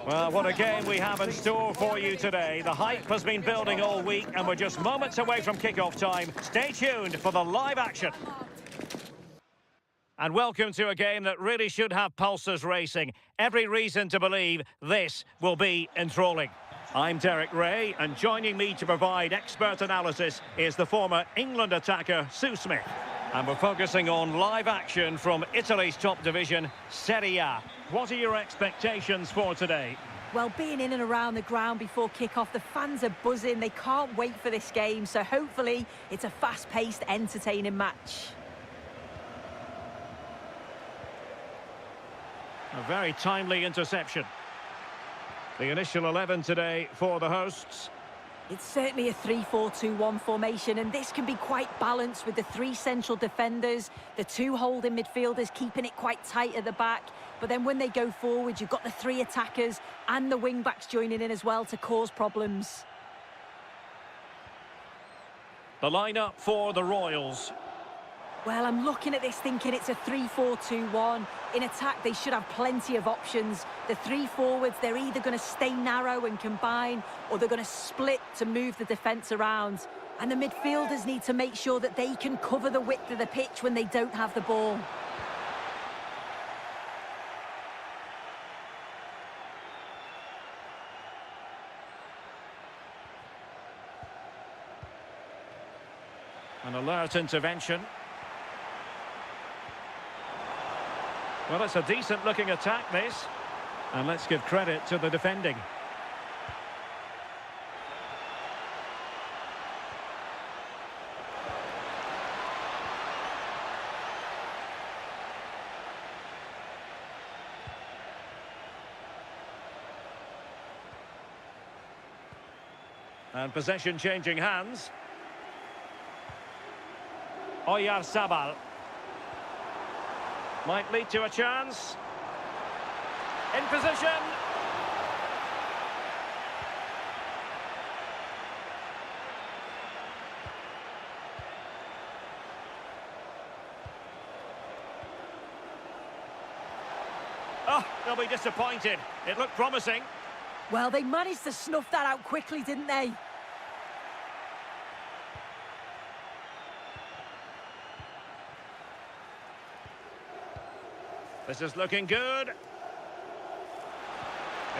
Well, what a game we have in store for you today. The hype has been building all week, and we're just moments away from kickoff time. Stay tuned for the live action. And welcome to a game that really should have pulses racing. Every reason to believe this will be enthralling. I'm Derek Ray, and joining me to provide expert analysis is the former England attacker, Sue Smith. And we're focusing on live action from Italy's top division, Serie A. What are your expectations for today? Well, being in and around the ground before kick-off, the fans are buzzing. They can't wait for this game, so hopefully it's a fast-paced, entertaining match. A very timely interception. The initial 11 today for the hosts. It's certainly a 3-4-2-1 formation, and this can be quite balanced with the three central defenders, the two holding midfielders keeping it quite tight at the back. But then when they go forward, you've got the three attackers and the wing-backs joining in as well to cause problems. The lineup for the Royals. Well, I'm looking at this thinking it's a 3-4-2-1. In attack, they should have plenty of options. The three forwards, they're either going to stay narrow and combine, or they're going to split to move the defence around. And the midfielders need to make sure that they can cover the width of the pitch when they don't have the ball. An alert intervention. Well, it's a decent-looking attack, this. And let's give credit to the defending. And possession changing hands. Oyarzabal. Might lead to a chance. In position. Oh, they'll be disappointed. It looked promising. Well, they managed to snuff that out quickly, didn't they? This is looking good.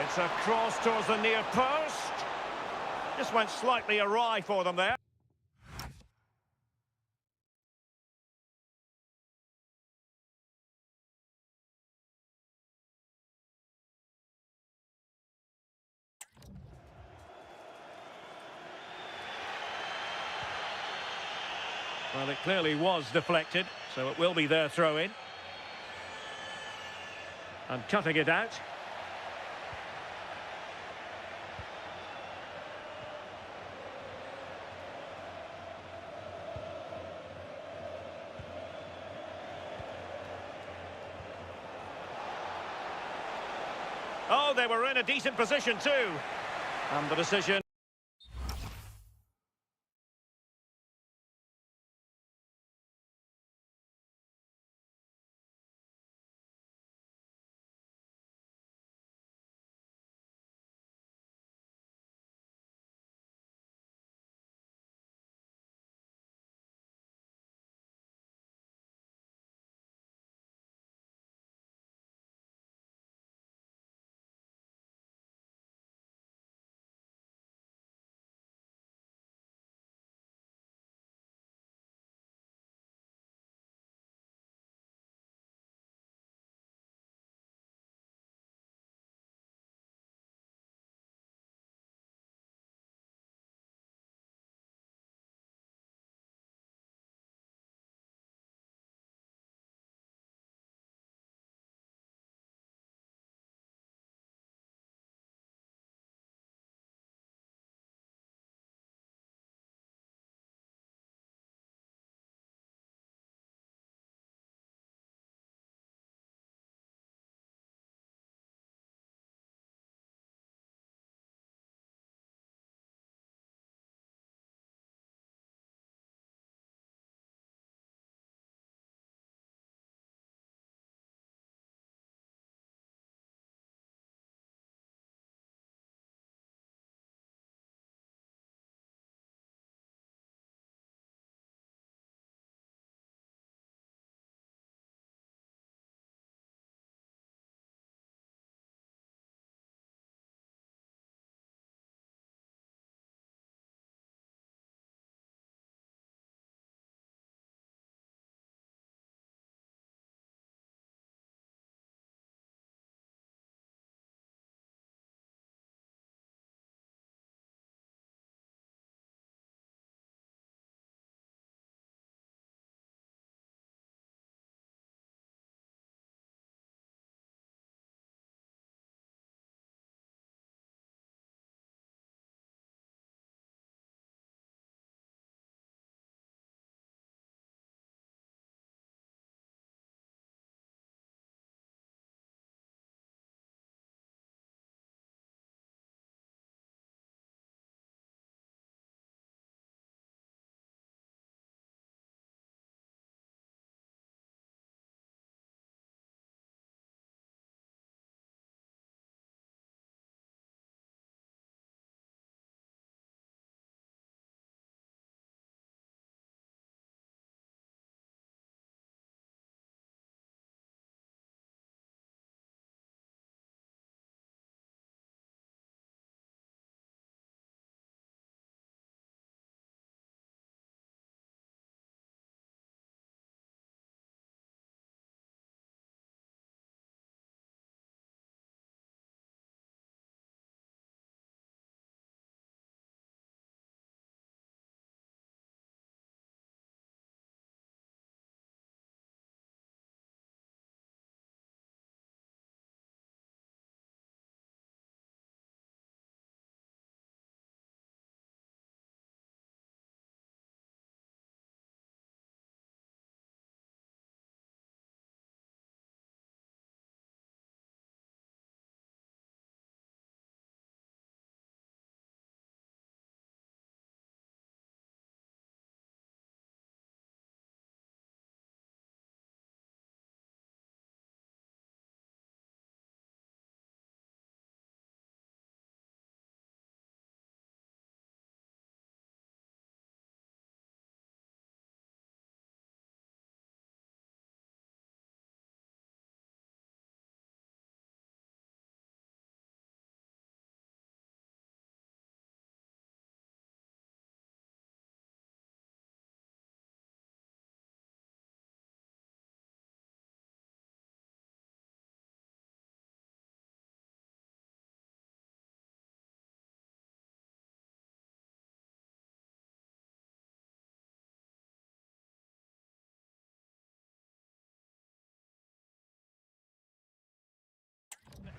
It's a cross towards the near post. Just went slightly awry for them there. Well, it clearly was deflected, so it will be their throw-in. And cutting it out. Oh, they were in a decent position too. And the decision.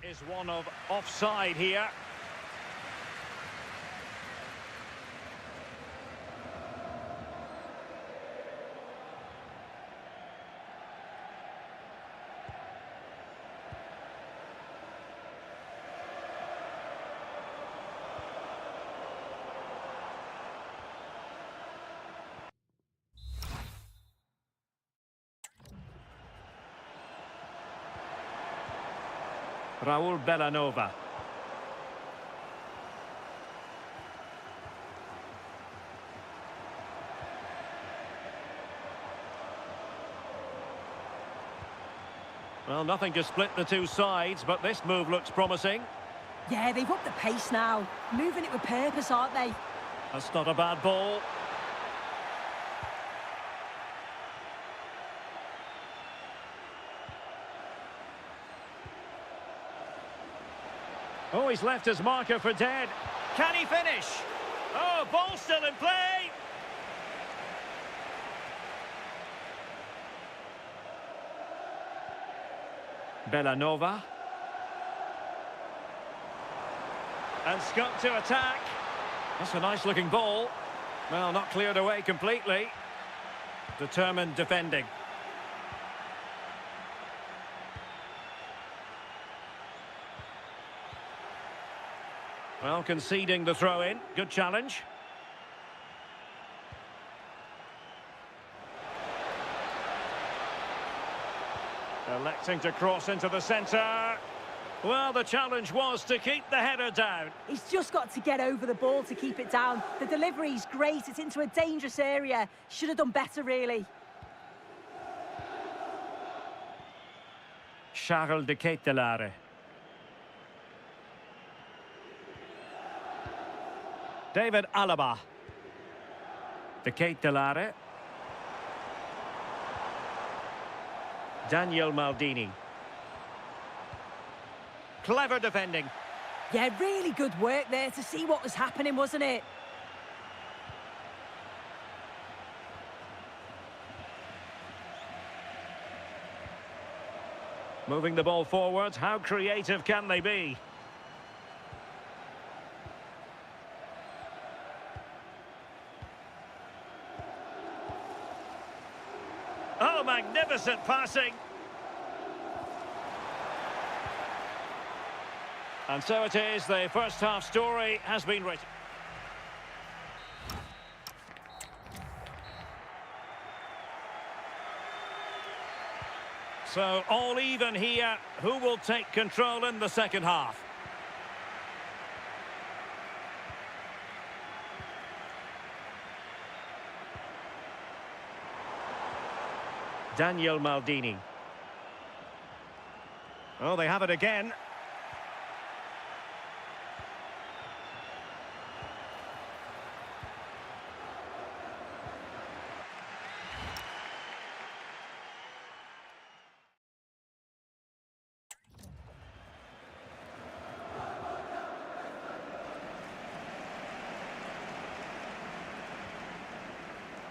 Is one of offside here. Raul Bellanova. Well, nothing to split the two sides, but this move looks promising. Yeah, they've upped the pace now. Moving it with purpose, aren't they? That's not a bad ball. Oh, he's left his marker for dead. Can he finish? Oh, ball still in play. Bellanova. And Scott to attack. That's a nice looking ball. Well, not cleared away completely. Determined defending. Well, conceding the throw-in. Good challenge. Electing to cross into the centre. Well, the challenge was to keep the header down. He's just got to get over the ball to keep it down. The delivery's great. It's into a dangerous area. Should have done better, really. Charles de Ketelaere. David Alaba. De Ketelaere. Daniel Maldini. Clever defending. Yeah, really good work there to see what was happening, wasn't it? Moving the ball forward. How creative can they be? Oh, magnificent passing. And so it is, the first half story has been written. So, all even here. Who will take control in the second half? Daniel Maldini. Oh, they have it again.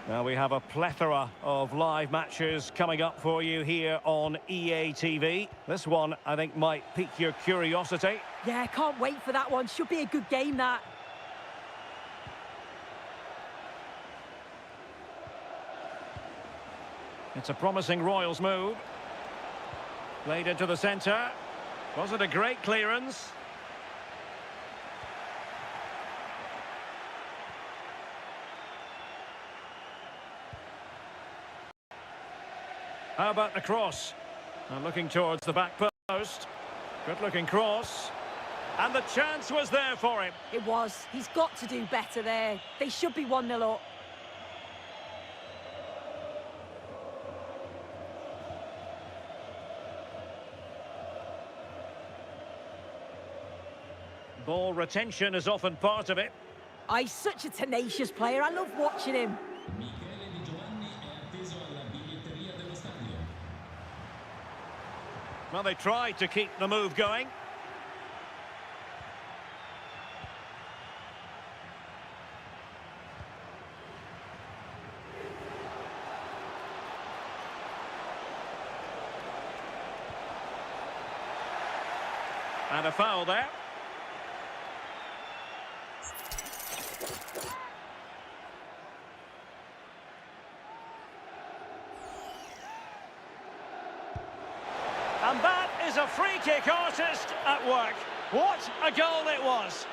Now we have a plethora of live matches coming up for you here on EA TV. This one, I think, might pique your curiosity. Yeah, can't wait for that one. Should be a good game, that. It's a promising Royals move. Played into the centre. Was it a great clearance? How about the cross? And looking towards the back post. Good-looking cross. And the chance was there for him. It was. He's got to do better there. They should be 1-0 up. Ball retention is often part of it. Oh, he's such a tenacious player. I love watching him. Well, they tried to keep the move going. And a foul there. And that is a free kick artist at work. What a goal it was.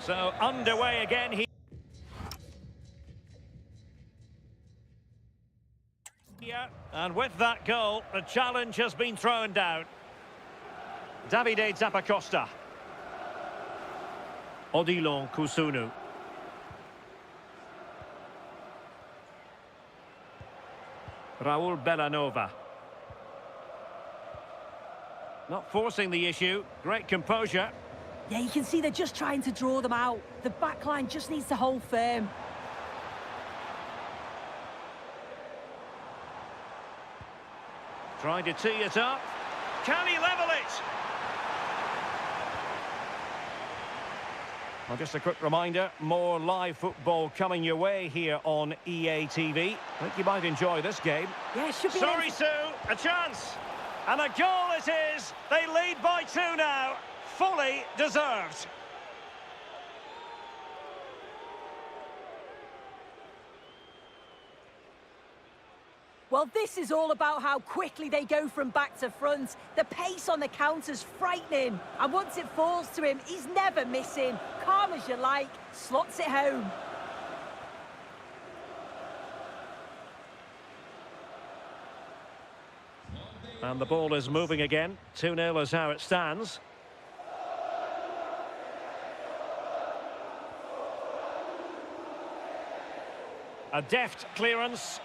So underway again here. And with that goal, the challenge has been thrown down. Davide Zappacosta. Odilon Kusunu. Raul Bellanova. Not forcing the issue. Great composure. Yeah, you can see they're just trying to draw them out. The back line just needs to hold firm. Trying to tee it up. Can he level it? Well, just a quick reminder, more live football coming your way here on EA TV. I think you might enjoy this game. Yeah, it should be... Sorry, Sue, a chance. And a goal it is. They lead by 2 now. Fully deserved. Well, this is all about how quickly they go from back to front. The pace on the counter's frightening. And once it falls to him, he's never missing. Calm as you like, slots it home. And the ball is moving again. 2-0 is how it stands. A deft clearance.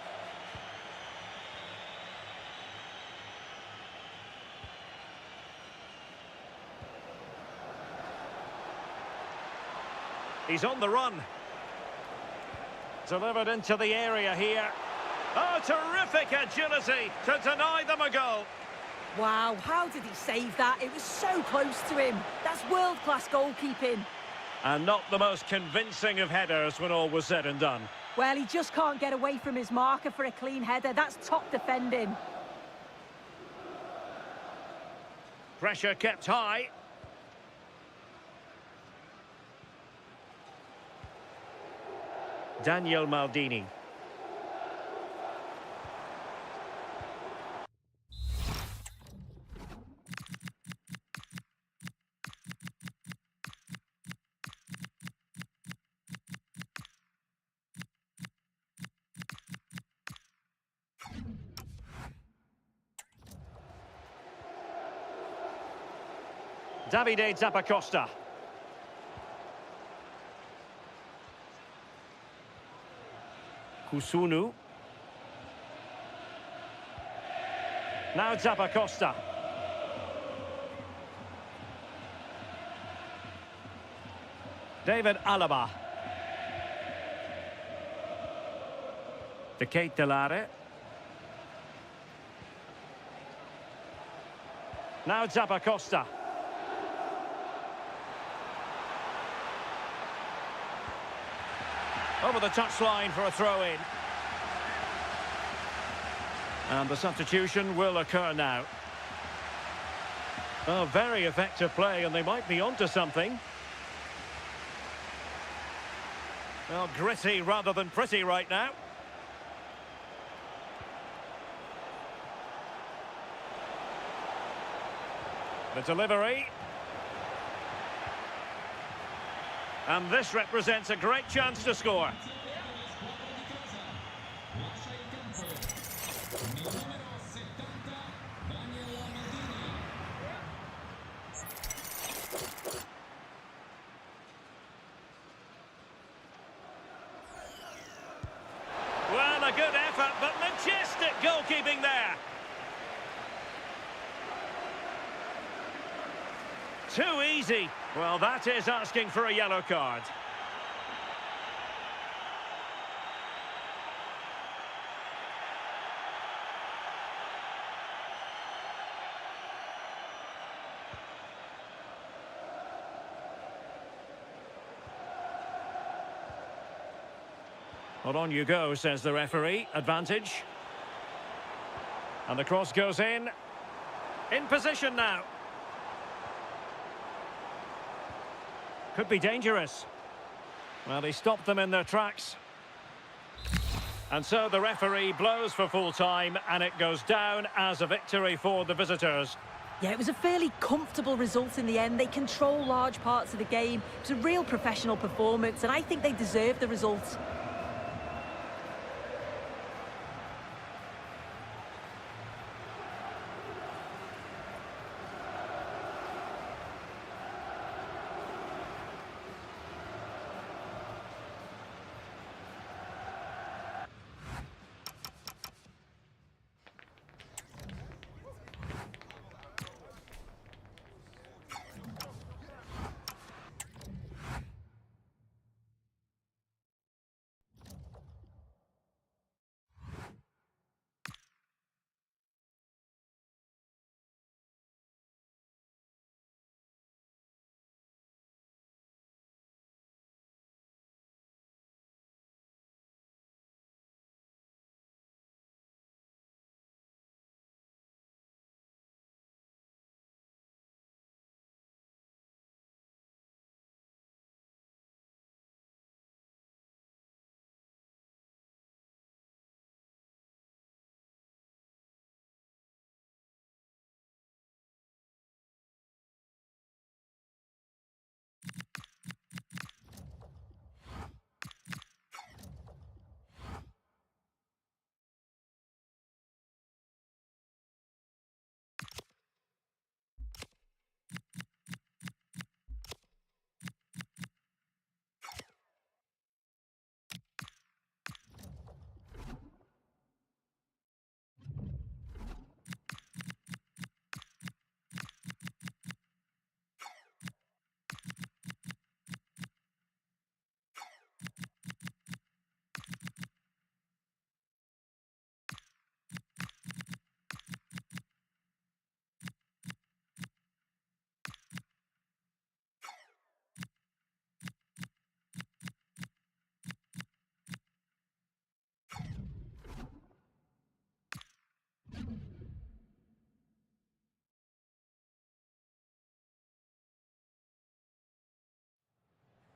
He's on the run. Delivered into the area here. Oh, terrific agility to deny them a goal. Wow, how did he save that? It was so close to him. That's world-class goalkeeping. And not the most convincing of headers when all was said and done. Well, he just can't get away from his marker for a clean header. That's top defending. Pressure kept high. Daniel Maldini. Davide Zappacosta. Kusunu. Now Zappacosta. David Alaba. De Ketelare. Now Zappacosta. Over the touchline for a throw-in. And the substitution will occur now. Oh, very effective play, and they might be onto something. Well, gritty rather than pretty right now. The delivery. And this represents a great chance to score. Well, a good effort, but majestic goalkeeping there. Too easy. Well, that is asking for a yellow card. Well, on you go, says the referee. Advantage. And the cross goes in. In position now. Could be dangerous. Well, he stopped them in their tracks. And so the referee blows for full time, and it goes down as a victory for the visitors. Yeah, it was a fairly comfortable result in the end. They control large parts of the game. It was a real professional performance, and I think they deserve the result.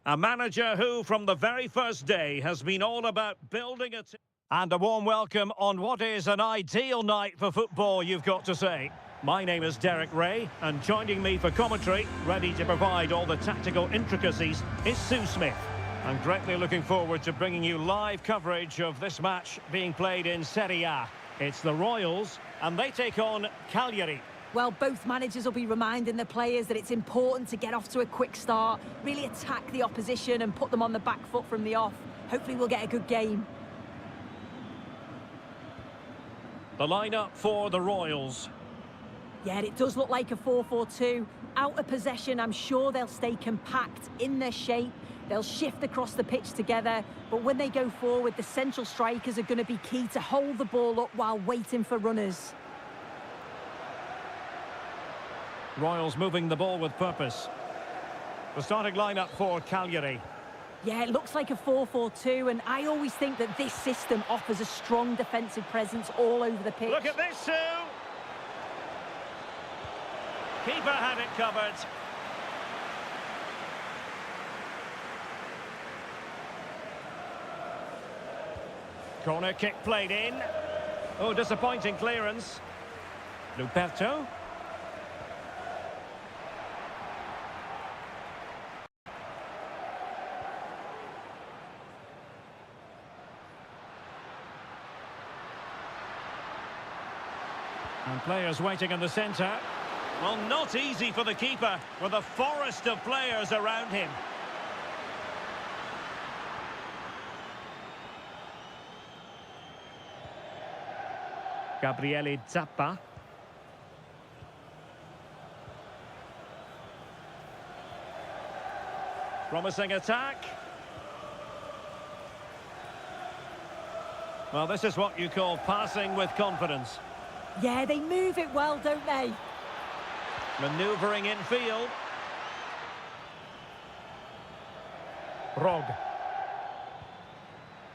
A manager who, from the very first day, has been all about building a team. And a warm welcome on what is an ideal night for football, you've got to say. My name is Derek Ray, and joining me for commentary, ready to provide all the tactical intricacies, is Sue Smith. I'm greatly looking forward to bringing you live coverage of this match being played in Serie A. It's the Royals, and they take on Cagliari. Well, both managers will be reminding the players that it's important to get off to a quick start, really attack the opposition and put them on the back foot from the off. Hopefully we'll get a good game. The lineup for the Royals. Yeah, it does look like a 4-4-2. Out of possession, I'm sure they'll stay compact in their shape. They'll shift across the pitch together, but when they go forward, the central strikers are going to be key to hold the ball up while waiting for runners. Royals moving the ball with purpose. The starting lineup for Cagliari. Yeah, it looks like a 4-4-2, and I always think that this system offers a strong defensive presence all over the pitch. Look at this, Sue! Keeper had it covered. Corner kick played in. Oh, disappointing clearance. Luperto. And players waiting in the centre. Well, not easy for the keeper with a forest of players around him. Gabriele Zappa. Promising attack. Well, this is what you call passing with confidence. Yeah, they move it well, don't they? Manoeuvring in field. Rog.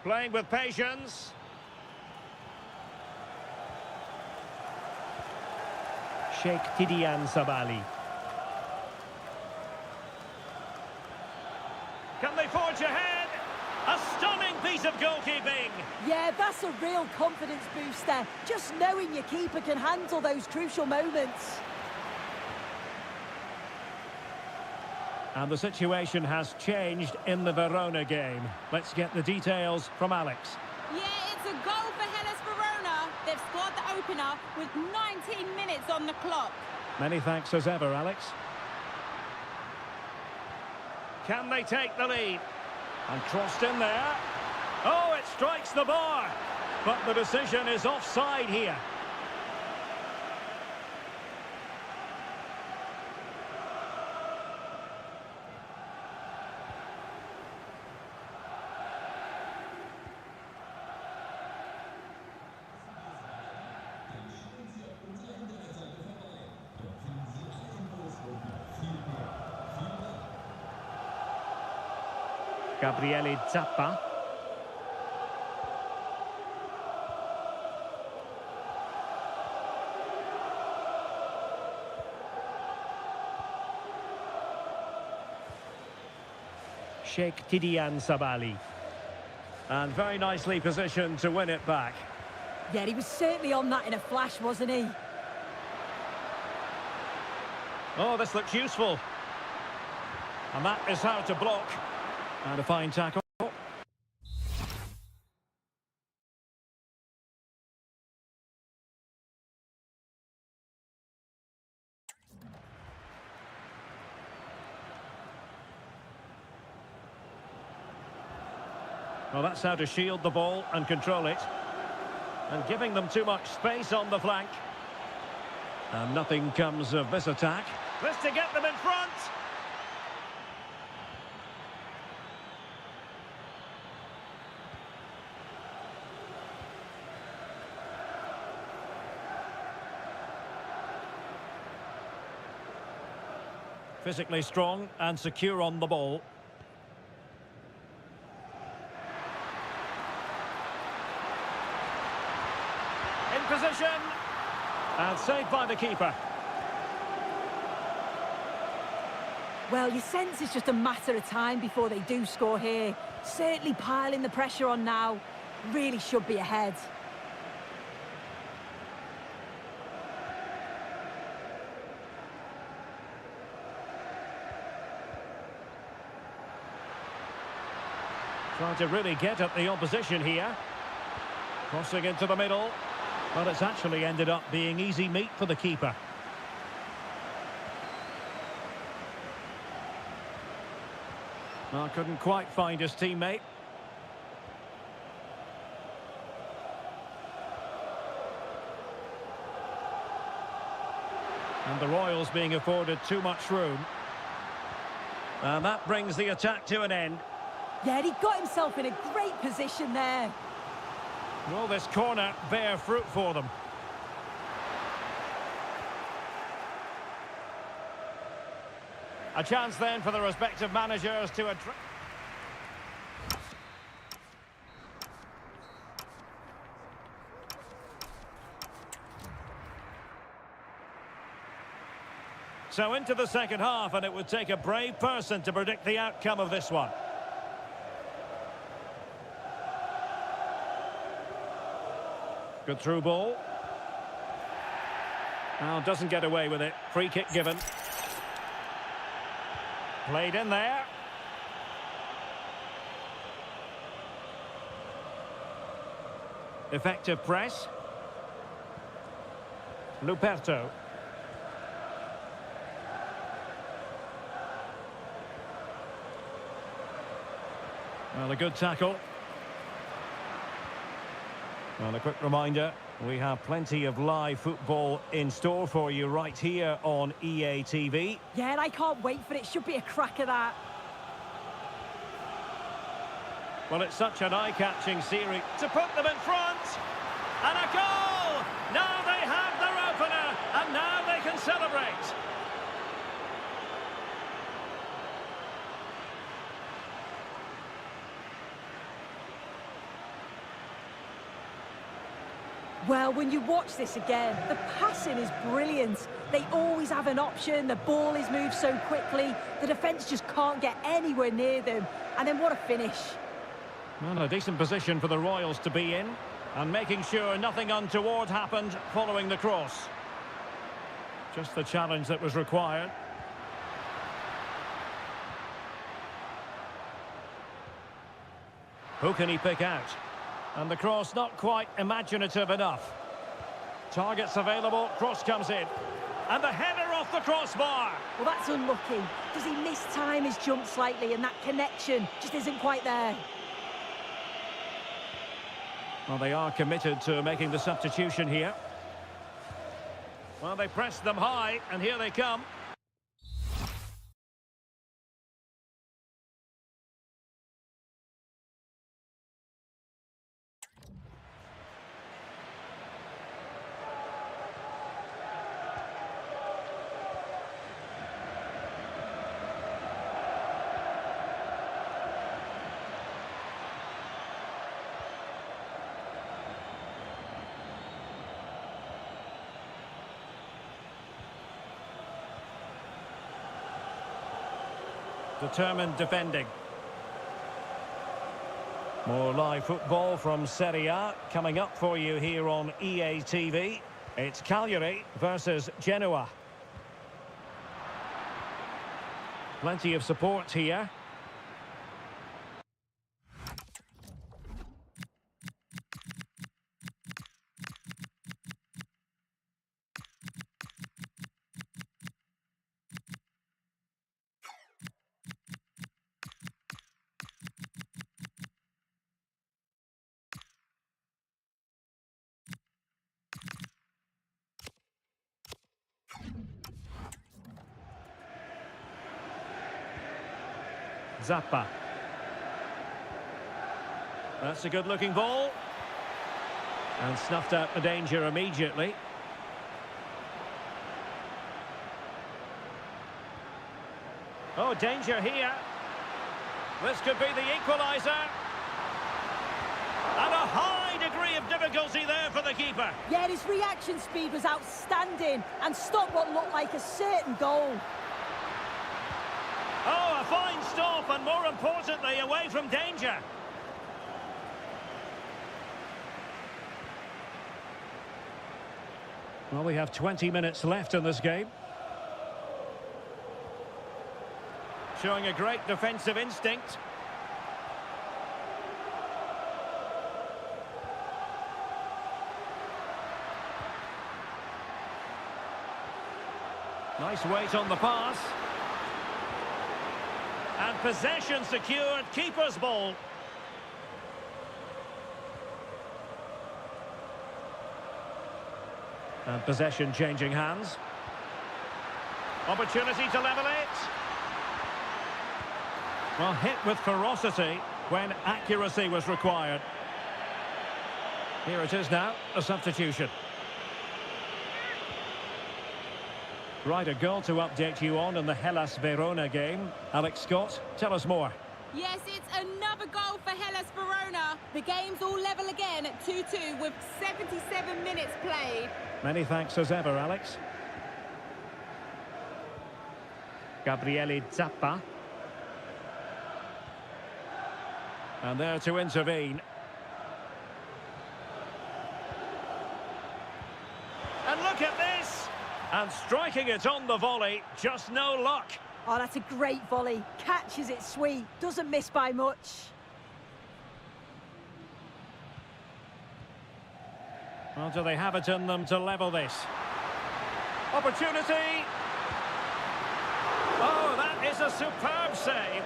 Playing with patience. Sheikh Tidiane Sabali. Can they forge ahead? A stunning piece of goalkeeping. Yeah, that's a real confidence booster. Just knowing your keeper can handle those crucial moments. And the situation has changed in the Verona game. Let's get the details from Alex. Yeah, it's a goal for Hellas Verona. They've scored the opener with 19 minutes on the clock. Many thanks as ever, Alex. Can they take the lead? And crossed in there. Oh, it strikes the bar. But the decision is offside here. Gabriele Zappa. Sheikh Tidiane Sabali. And very nicely positioned to win it back. Yeah, he was certainly on that in a flash, wasn't he? Oh, this looks useful. And that is how to block. And a fine tackle. Well, that's how to shield the ball and control it. And giving them too much space on the flank. And nothing comes of this attack. This to get them in front. Physically strong and secure on the ball. In position. And saved by the keeper. Well, you sense it's just a matter of time before they do score here. Certainly piling the pressure on now. Really should be ahead. Trying to really get at the opposition here. Crossing into the middle. Well, it's actually ended up being easy meat for the keeper. Well, couldn't quite find his teammate. And the Royals being afforded too much room. And that brings the attack to an end. Yeah, he got himself in a great position there. Will this corner bear fruit for them? A chance then for the respective managers to address. So into the second half, and it would take a brave person to predict the outcome of this one. Good through ball. Now doesn't get away with it. Free kick given. Played in there. Effective press. Luperto. Well, a good tackle. Well, a quick reminder, we have plenty of live football in store for you right here on EA TV. Yeah, and I can't wait for it. Should be a cracker, that. Well, it's such an eye-catching series to put them in front. And a goal! Now they have their opener, and now they can celebrate. Well, when you watch this again, the passing is brilliant. They always have an option, the ball is moved so quickly, the defence just can't get anywhere near them. And then what a finish. Well, a decent position for the Royals to be in, and making sure nothing untoward happened following the cross. Just the challenge that was required. Who can he pick out? And the cross not quite imaginative enough. Targets available, cross comes in. And the header off the crossbar. Well, that's unlucky. Does he mistime his jump slightly and that connection just isn't quite there? Well, they are committed to making the substitution here. Well, they pressed them high, and here they come. Determined defending. More live football from Serie A coming up for you here on EA TV. It's Cagliari versus Genoa. Plenty of support here. Zappa. That's a good-looking ball. And snuffed out the danger immediately. Oh, danger here. This could be the equaliser. And a high degree of difficulty there for the keeper. Yeah, his reaction speed was outstanding and stopped what looked like a certain goal. Oh, a fine stop, and more importantly, away from danger. Well, we have 20 minutes left in this game. Showing a great defensive instinct. Nice weight on the pass. And possession secured, keeper's ball. And possession changing hands. Opportunity to level it. Well, hit with ferocity when accuracy was required. Here it is now, a substitution. Right, a goal to update you on in the Hellas Verona game. Alex Scott, tell us more. Yes, it's another goal for Hellas Verona. The game's all level again at 2-2 with 77 minutes played. Many thanks as ever, Alex. Gabriele Zappa. And there to intervene. And look at this! And striking it on the volley, just no luck. Oh, that's a great volley. Catches it sweet, doesn't miss by much. Well, do they have it in them to level this? Opportunity! Oh, that is a superb save.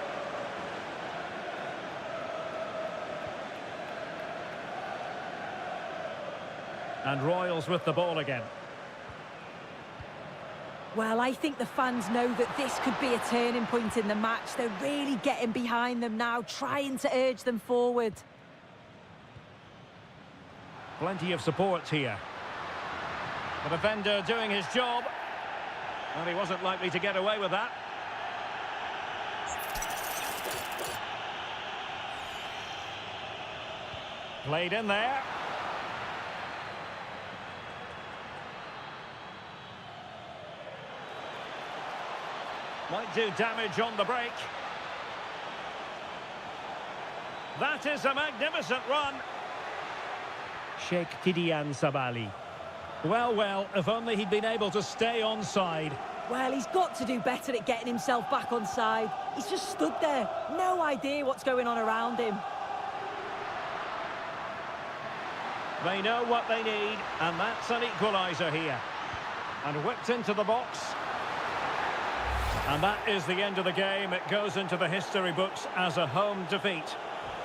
And Royals with the ball again. Well, I think the fans know that this could be a turning point in the match. They're really getting behind them now, trying to urge them forward. Plenty of support here. The defender doing his job. And he wasn't likely to get away with that. Played in there. Might do damage on the break. That is a magnificent run. Sheikh Tidiane Sabali. Well, if only he'd been able to stay onside. Well, he's got to do better at getting himself back on side. He's just stood there. No idea what's going on around him. They know what they need, and that's an equaliser here. And whipped into the box. And that is the end of the game. It goes into the history books as a home defeat.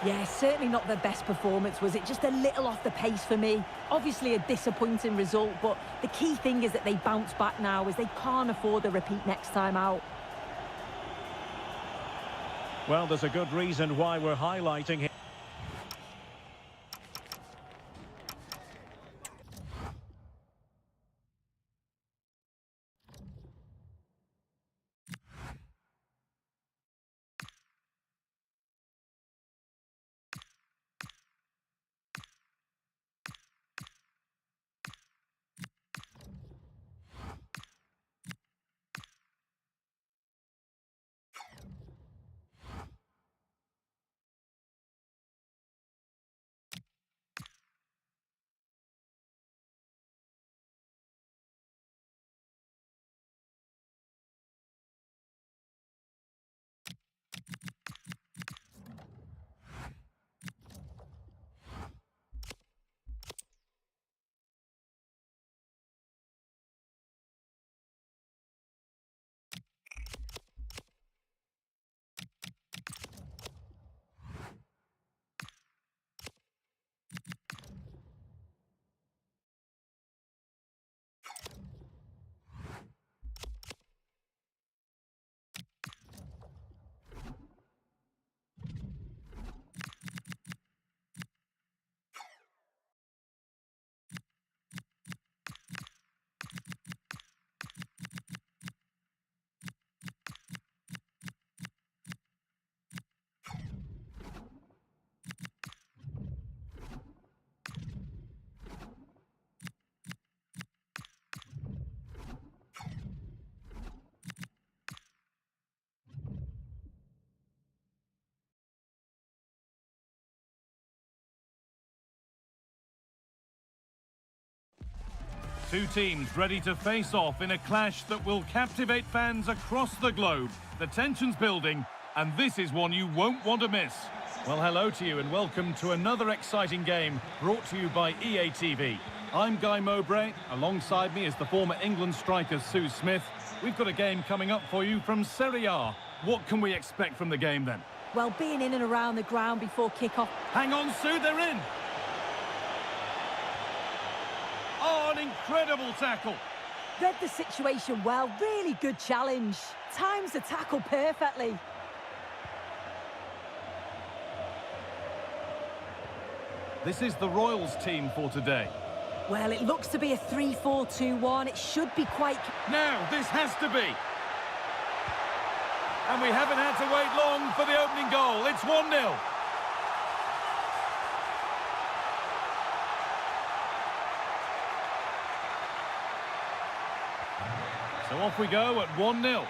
Yeah, certainly not their best performance, was it? Just a little off the pace for me. Obviously a disappointing result, but the key thing is that they bounce back now, as they can't afford a repeat next time out. Well, there's a good reason why we're highlighting him. Two teams ready to face off in a clash that will captivate fans across the globe. The tension's building, and this is one you won't want to miss. Well, hello to you and welcome to another exciting game brought to you by EA TV. I'm Guy Mowbray. Alongside me is the former England striker Sue Smith. We've got a game coming up for you from Serie A. What can we expect from the game then? Well, being in and around the ground before kick-off. Hang on, Sue, they're in! Oh, an incredible tackle! Read the situation well, really good challenge. Times the tackle perfectly. This is the Royals team for today. Well, it looks to be a 3-4-2-1. It should be quite... Now, this has to be. And we haven't had to wait long for the opening goal. It's 1-0. So off we go at 1-0.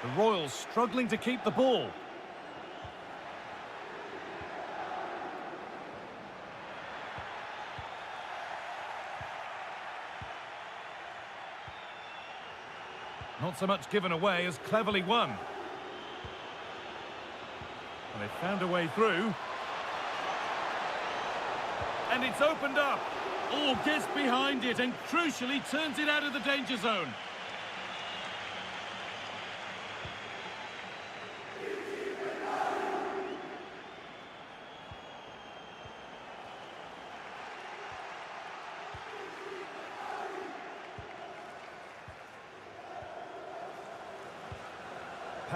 The Royals struggling to keep the ball. Not so much given away as cleverly won. And they found a way through. And it's opened up. Oh, gets behind it and crucially turns it out of the danger zone.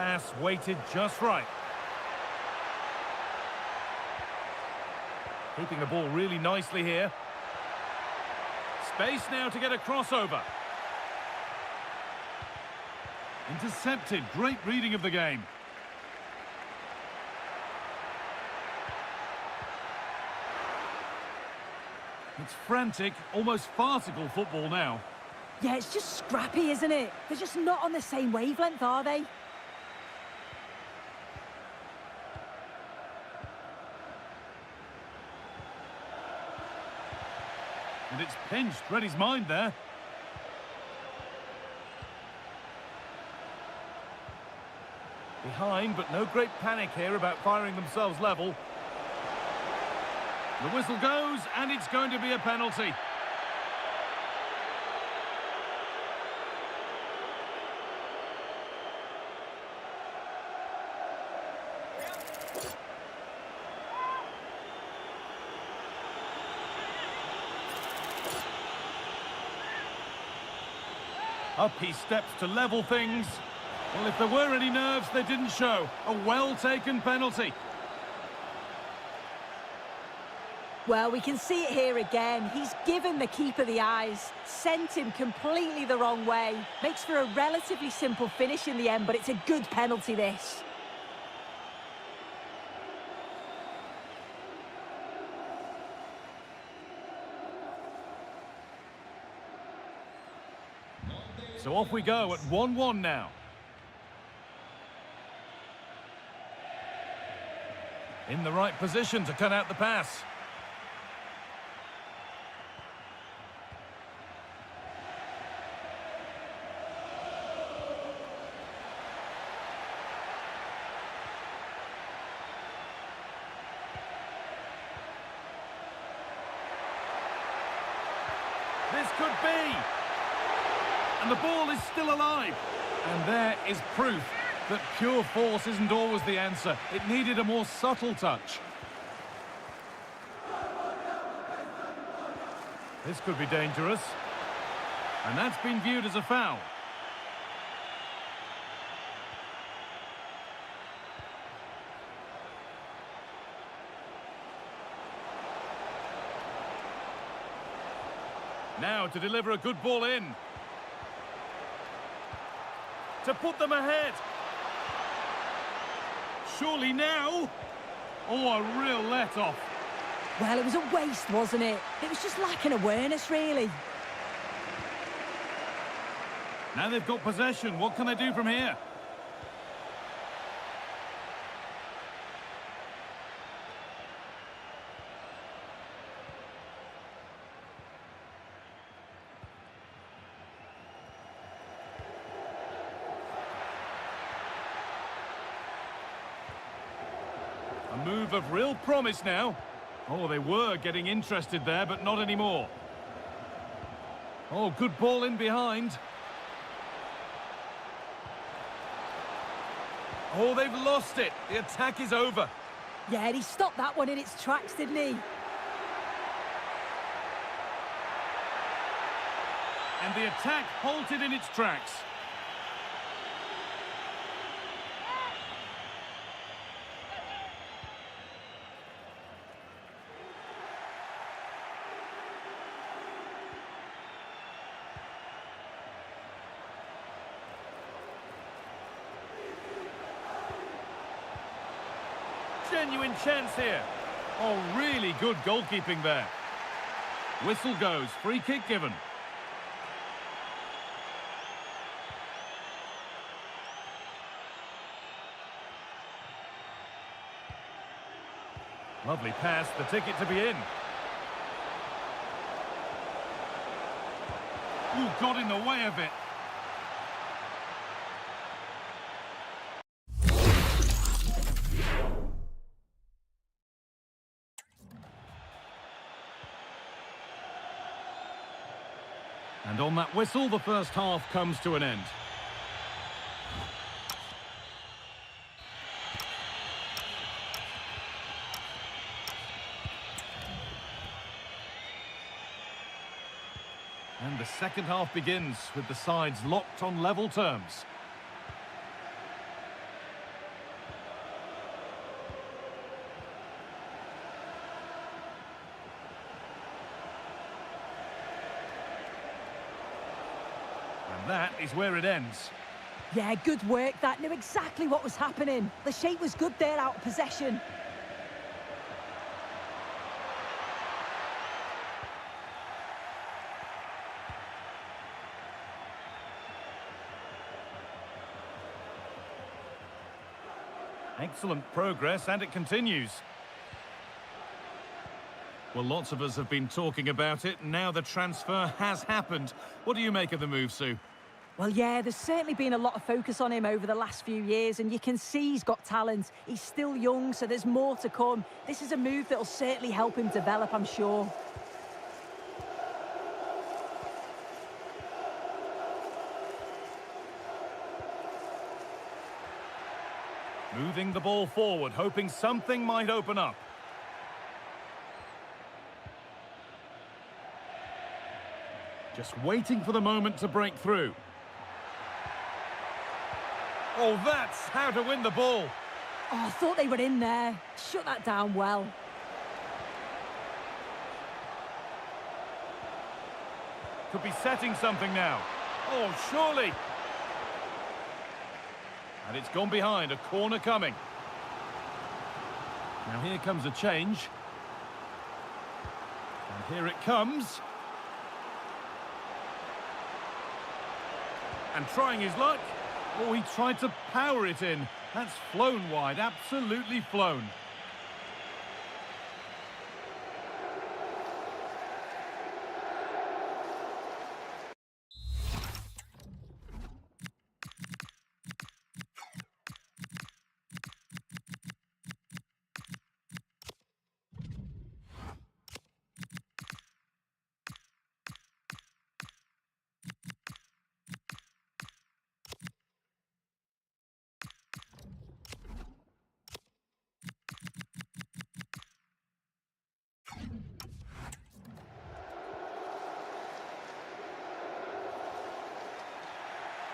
pass weighted just right. Keeping the ball really nicely here. Space now to get a crossover. Intercepted. Great reading of the game. It's frantic, almost farcical football now. Yeah, it's just scrappy, isn't it? They're just not on the same wavelength, are they? And it's pinched. Read his mind there. Behind, but no great panic here about firing themselves level. The whistle goes, and it's going to be a penalty. Up he steps to level things. Well, if there were any nerves, they didn't show. A well-taken penalty. Well, we can see it here again. He's given the keeper the eyes, sent him completely the wrong way. Makes for a relatively simple finish in the end, but it's a good penalty, this. So off we go at 1-1 now. In the right position to cut out the pass. This could be. And the ball is still alive. And there is proof that pure force isn't always the answer. It needed a more subtle touch. This could be dangerous. And that's been viewed as a foul. Now to deliver a good ball in. To put them ahead. Surely now. Oh, a real let-off. Well, it was a waste, wasn't it? It was just lacking awareness, really. Now they've got possession. What can they do from here? A move of real promise now. Oh, they were getting interested there, but not anymore. Oh, good ball in behind. Oh, they've lost it. The attack is over. Yeah, and he stopped that one in its tracks, didn't he? And the attack halted in its tracks. Genuine chance here. Oh, really good goalkeeping there. Whistle goes, free kick given. Lovely pass, the ticket to be in. Ooh, got in the way of it. And on that whistle, the first half comes to an end. And the second half begins with the sides locked on level terms. And that is where it ends. Yeah, good work. That knew exactly what was happening. The shape was good there out of possession. Excellent progress, and it continues. Well, lots of us have been talking about it. Now the transfer has happened. What do you make of the move, Sue? Well, yeah, there's certainly been a lot of focus on him over the last few years, and you can see he's got talent. He's still young, so there's more to come. This is a move that will certainly help him develop, I'm sure. Moving the ball forward, hoping something might open up. Just waiting for the moment to break through. Oh, that's how to win the ball. Oh, I thought they were in there. Shut that down well. Could be setting something now. Oh, surely. And it's gone behind, a corner coming. Now here comes a change. And here it comes. And trying his luck. Oh, he tried to power it in. That's flown wide, absolutely flown.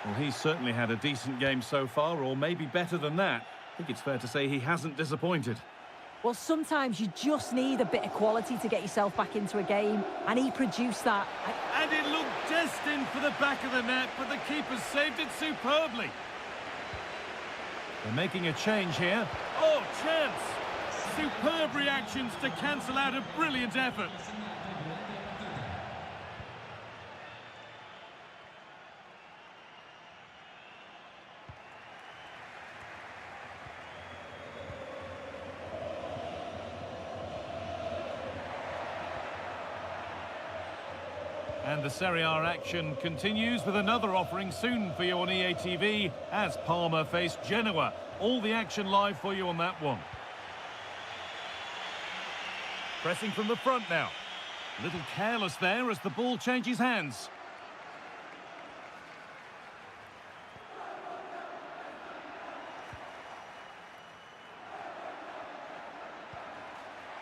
Well, he's certainly had a decent game so far, or maybe better than that. I think it's fair to say he hasn't disappointed. Well, sometimes you just need a bit of quality to get yourself back into a game, and he produced that. And it looked destined for the back of the net, but the keeper saved it superbly. They're making a change here. Oh, chance! Superb reactions to cancel out a brilliant effort. And the Serie A action continues with another offering soon for you on EA TV as Parma face Genoa. All the action live for you on that one. Pressing from the front now. A little careless there as the ball changes hands.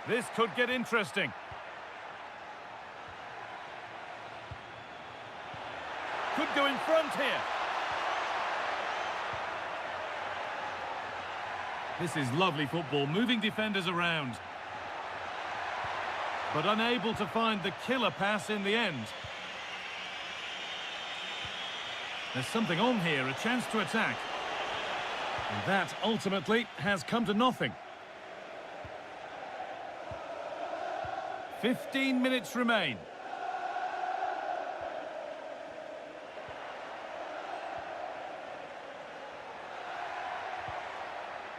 This could get interesting. Could go in front here. This is lovely football, moving defenders around. But unable to find the killer pass in the end. There's something on here, a chance to attack. And that ultimately has come to nothing. 15 minutes remain.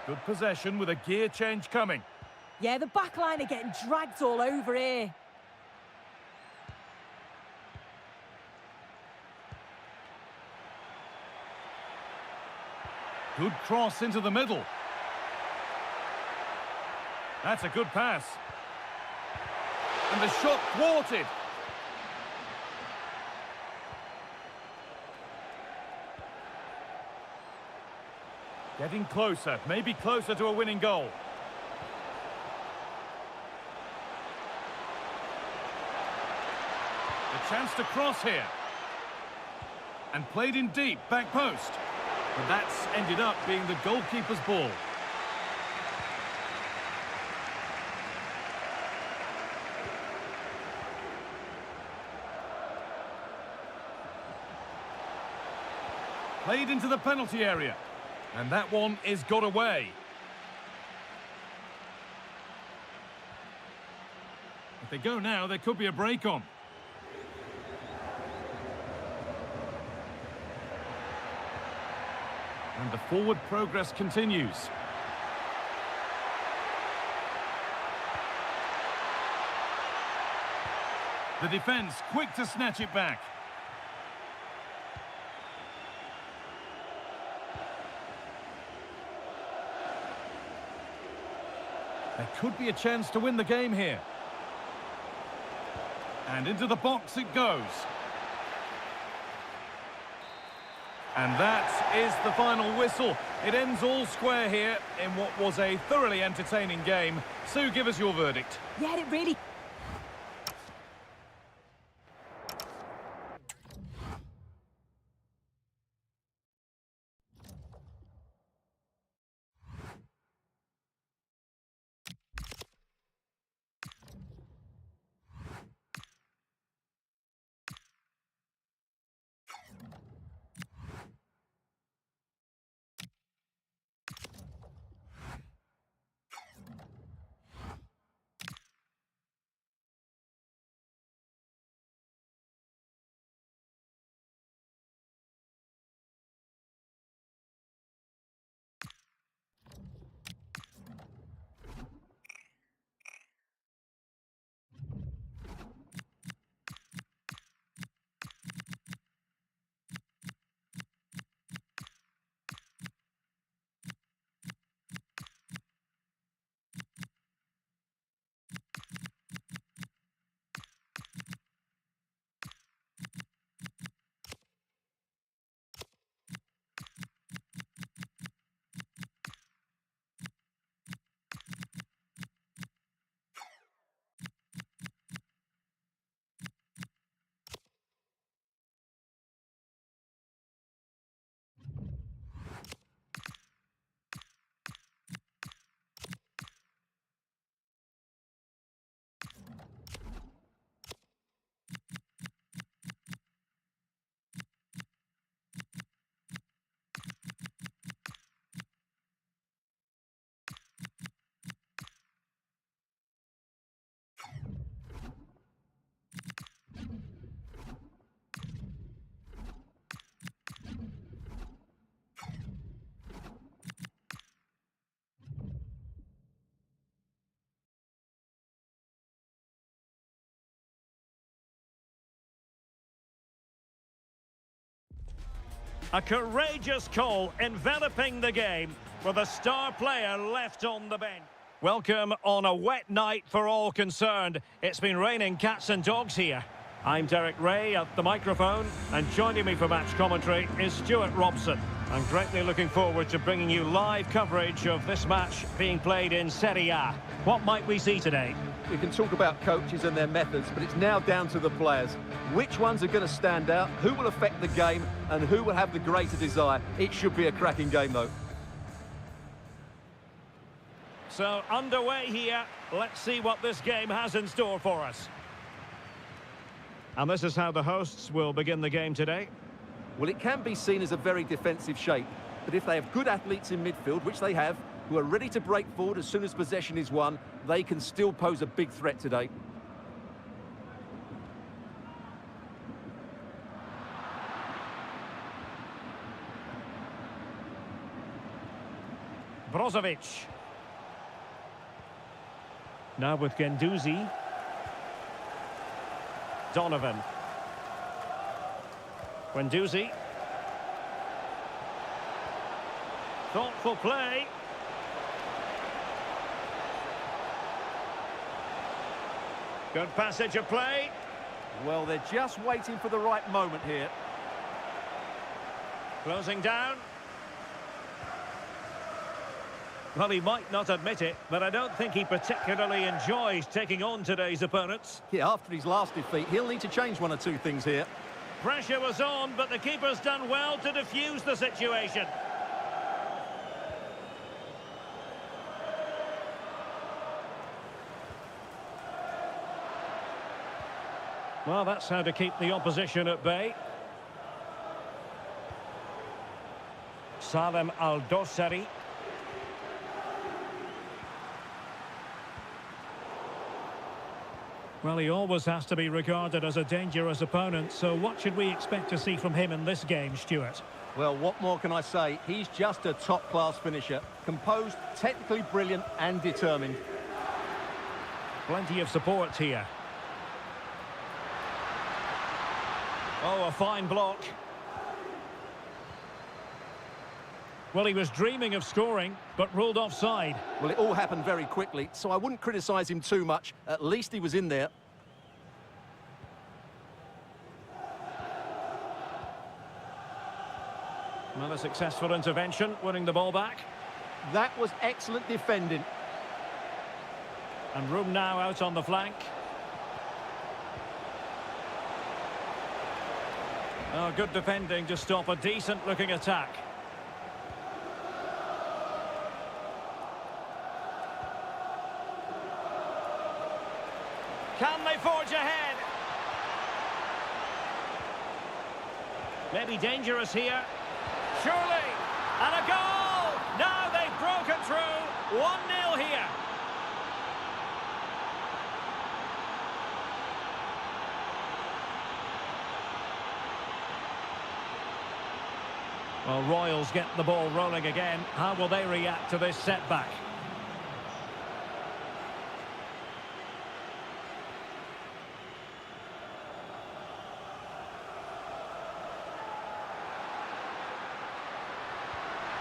Good possession with a gear change coming. Yeah, the back line are getting dragged all over here. Good cross into the middle. That's a good pass. And the shot thwarted. Getting closer, maybe closer to a winning goal. The chance to cross here. And played in deep, back post. But that's ended up being the goalkeeper's ball. Played into the penalty area. And that one is got away. If they go now, there could be a break on. And the forward progress continues. The defence quick to snatch it back. There could be a chance to win the game here. And into the box it goes. And that is the final whistle. It ends all square here in what was a thoroughly entertaining game. Sue, give us your verdict. Yeah, it really... A courageous call enveloping the game with a star player left on the bench. Welcome on a wet night for all concerned. It's been raining cats and dogs here. I'm Derek Ray at the microphone, and joining me for match commentary is Stuart Robson. I'm greatly looking forward to bringing you live coverage of this match being played in Serie A. What might we see today? We can talk about coaches and their methods, but it's now down to the players. Which ones are going to stand out, who will affect the game, and who will have the greater desire? It should be a cracking game, though. So, underway here. Let's see what this game has in store for us. And this is how the hosts will begin the game today. Well, it can be seen as a very defensive shape, but if they have good athletes in midfield, which they have, who are ready to break forward as soon as possession is won, they can still pose a big threat today. Brozovic. Now with Guendouzi. Donovan. Guendouzi. Thoughtful play. Good passage of play. Well, they're just waiting for the right moment here. Closing down. Well, he might not admit it, but I don't think he particularly enjoys taking on today's opponents. Yeah, after his last defeat, he'll need to change one or two things here. Pressure was on, but the keeper's done well to defuse the situation. Well, that's how to keep the opposition at bay. Salem Al-Dossari. Well, he always has to be regarded as a dangerous opponent, so what should we expect to see from him in this game, Stuart? Well, what more can I say? He's just a top-class finisher. Composed, technically brilliant and determined. Plenty of support here. Oh, a fine block. Well, he was dreaming of scoring, but ruled offside. Well, it all happened very quickly, so I wouldn't criticise him too much. At least he was in there. Well, a successful intervention, winning the ball back. That was excellent defending. And room now out on the flank. Oh, good defending to stop a decent-looking attack. Can they forge ahead? Maybe dangerous here. Surely! And a goal! Now they've broken through. 1-0 here. Well, Royals get the ball rolling again. How will they react to this setback?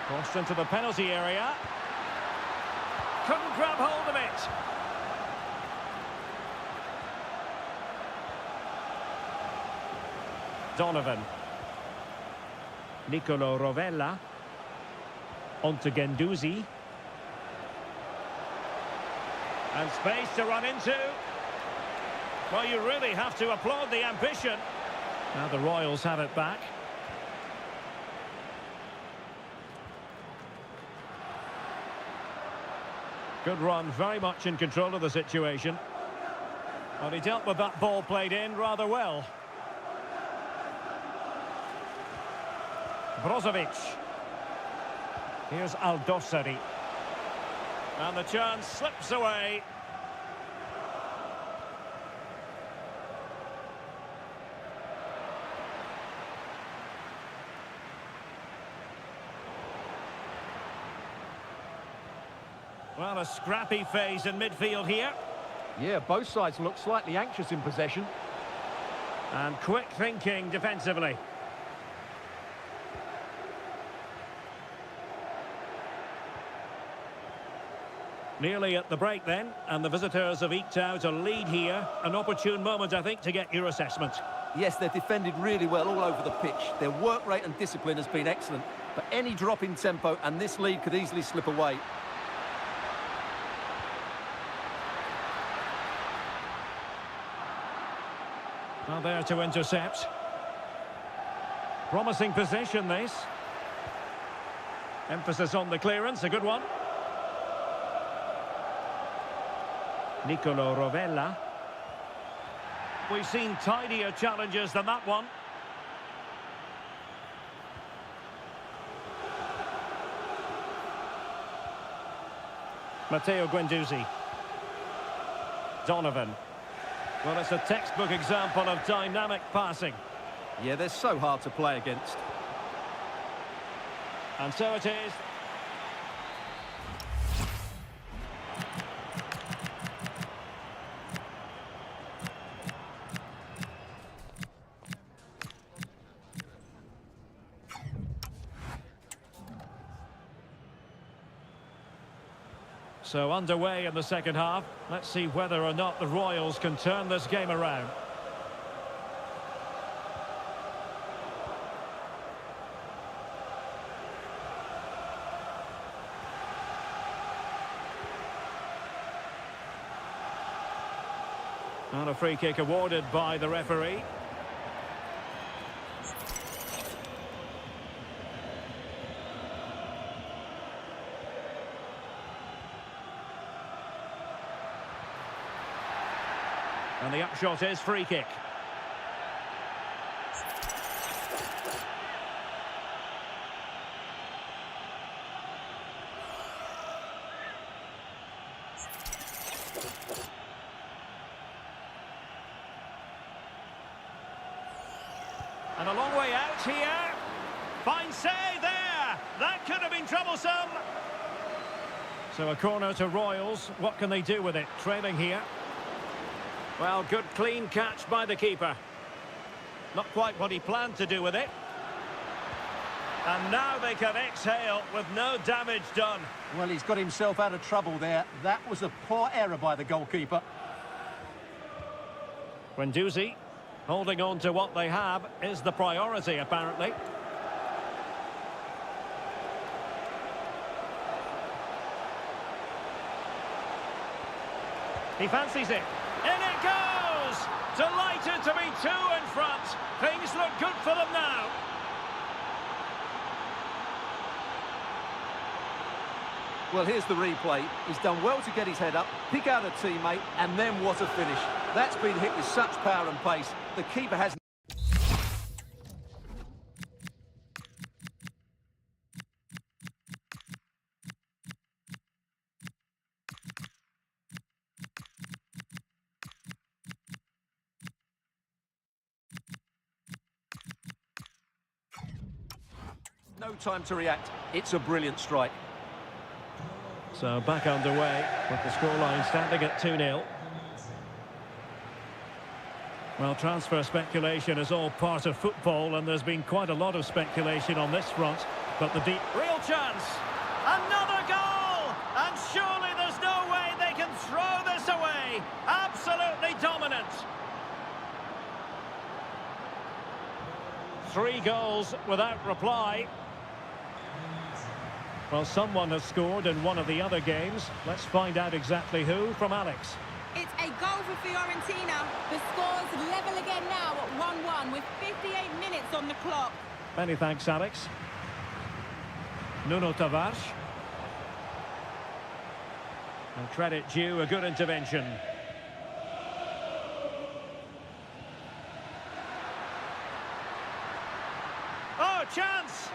Crossed into the penalty area. Couldn't grab hold of it. Donovan. Nicolo Rovella. On to Guendouzi. And space to run into. Well, you really have to applaud the ambition. Now the Royals have it back. Good run, very much in control of the situation. Well, he dealt with that ball played in rather well. Brozovic. Here's Al-Dossari. And the chance slips away. Well, a scrappy phase in midfield here. Yeah, both sides look slightly anxious in possession. And quick thinking defensively. Nearly at the break then, and the visitors have eked out a lead here. An opportune moment, I think, to get your assessment. Yes, they've defended really well all over the pitch. Their work rate and discipline has been excellent. But any drop in tempo and this lead could easily slip away. Well, there to intercept. Promising possession, this. Emphasis on the clearance, a good one. Nicolo Rovella. We've seen tidier challenges than that one. Matteo Guendouzi. Donovan. Well, it's a textbook example of dynamic passing. Yeah, they're so hard to play against. And so it is. So underway in the second half. Let's see whether or not the Royals can turn this game around. And a free kick awarded by the referee. And the upshot is free kick. long way out here. Fine save there. That could have been troublesome. So a corner to Royals. What can they do with it? Trailing here. Well, good clean catch by the keeper. Not quite what he planned to do with it. And now they can exhale with no damage done. Well, he's got himself out of trouble there. That was a poor error by the goalkeeper. Guendouzi, holding on to what they have is the priority, apparently. He fancies it. In it goes! Delighted to be two in front. Things look good for them now. Well, here's the replay. He's done well to get his head up, pick out a teammate, and then what a finish. That's been hit with such power and pace. The keeper has... no time to react. It's a brilliant strike. So back underway with the scoreline standing at 2-0. Well, transfer speculation is all part of football, and there's been quite a lot of speculation on this front. But the deep... Real chance! Another goal! And surely there's no way they can throw this away! Absolutely dominant! 3 goals without reply. Well, someone has scored in one of the other games. Let's find out exactly who from Alex. It's a goal for Fiorentina. The score's level again now at 1-1 with 58 minutes on the clock. Many thanks, Alex. Nuno Tavares. And credit due, a good intervention. Oh, chance!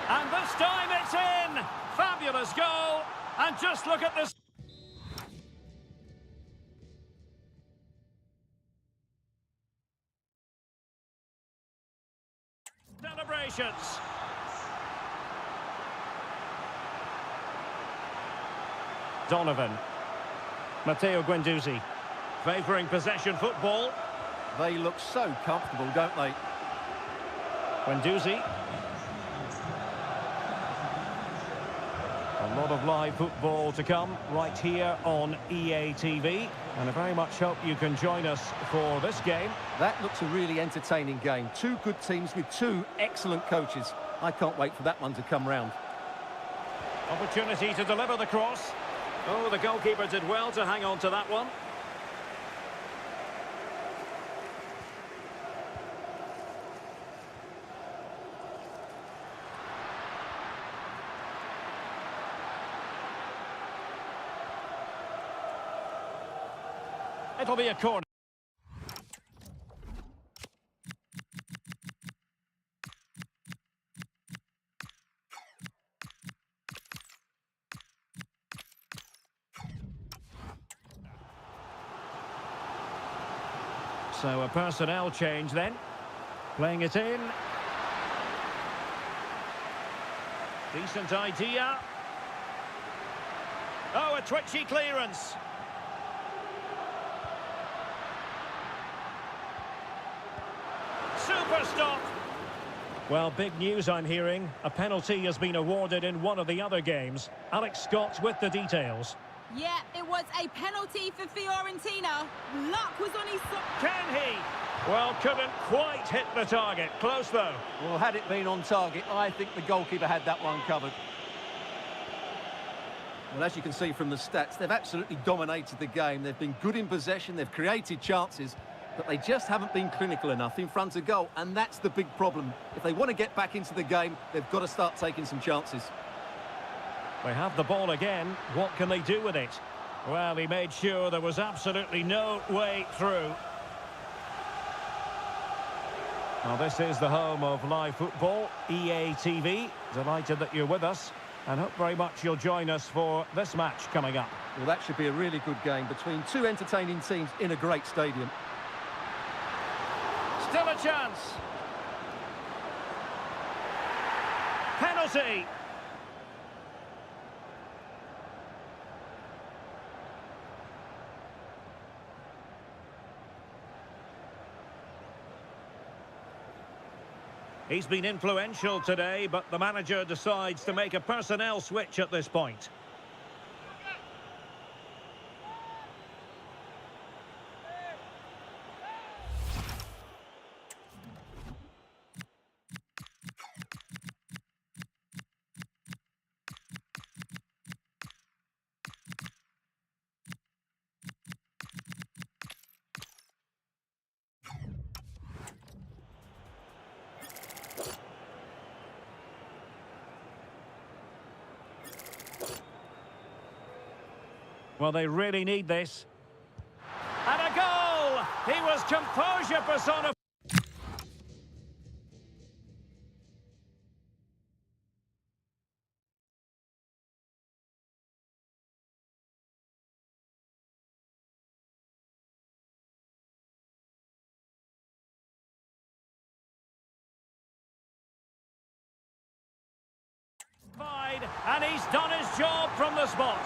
And this time it's in! Fabulous goal! And just look at this... celebrations! Donovan. Matteo Guendouzi. Favouring possession football. They look so comfortable, don't they? Guendouzi. A lot of live football to come right here on EA TV, and I very much hope you can join us for this game. That looks a really entertaining game. Two good teams with two excellent coaches. I can't wait for that one to come round. Opportunity to deliver the cross. Oh, the goalkeeper did well to hang on to that one. It'll be a corner. So a personnel change then. Playing it in. Decent idea. Oh, a twitchy clearance. Super stop. Well, big news I'm hearing. A penalty has been awarded in one of the other games. Alex Scott with the details. Yeah, it was a penalty for Fiorentina. Luck was on his side. Can he? Well, couldn't quite hit the target. Close though. Well, had it been on target, I think the goalkeeper had that one covered. Well, as you can see from the stats, they've absolutely dominated the game. They've been good in possession, they've created chances, but they just haven't been clinical enough in front of goal, and that's the big problem. If they want to get back into the game, they've got to start taking some chances. They have the ball again. What can they do with it? Well, he made sure there was absolutely no way through. Now, this is the home of live football, EA TV. Delighted that you're with us, and hope very much you'll join us for this match coming up. Well, that should be a really good game between two entertaining teams in a great stadium. Still chance. Penalty. He's been influential today, but the manager decides to make a personnel switch at this point. Well, they really need this. And a goal! He was composure personified. And he's done his job from the spot.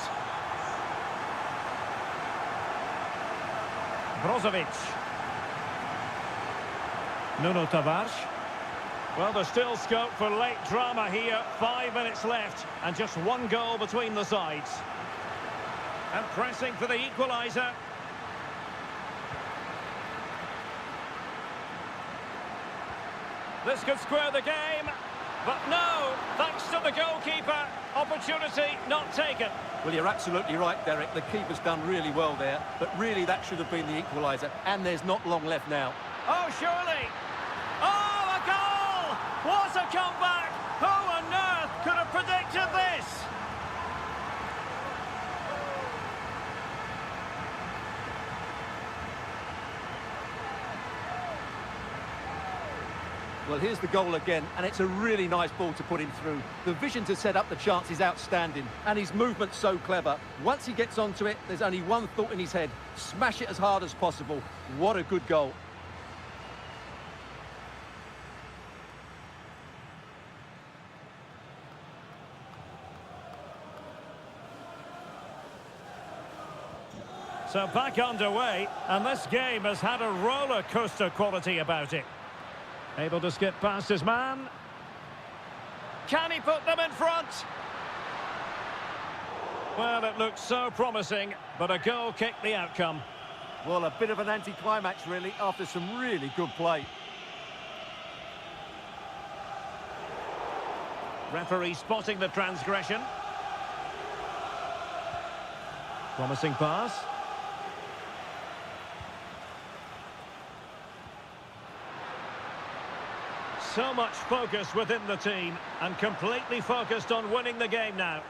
Brozovic. Nuno Tavares. Well, there's still scope for late drama here. 5 minutes left and just one goal between the sides. And pressing for the equaliser. This could square the game. But no, thanks to the goalkeeper, opportunity not taken. Well, you're absolutely right, Derek. The keeper's done really well there, but really that should have been the equaliser, and there's not long left now. Oh, surely. Oh, a goal! What a comeback! Who on earth could have predicted this? Well, here's the goal again, and it's a really nice ball to put him through. The vision to set up the chance is outstanding, and his movement's so clever. Once he gets onto it, there's only one thought in his head: smash it as hard as possible. What a good goal. So back underway, and this game has had a roller coaster quality about it. Able to skip past his man. Can he put them in front? Well, it looked so promising, but a goal kicked the outcome. Well, a bit of an anticlimax, really, after some really good play. Referee spotting the transgression. Promising pass. So much focus within the team, and completely focused on winning the game now.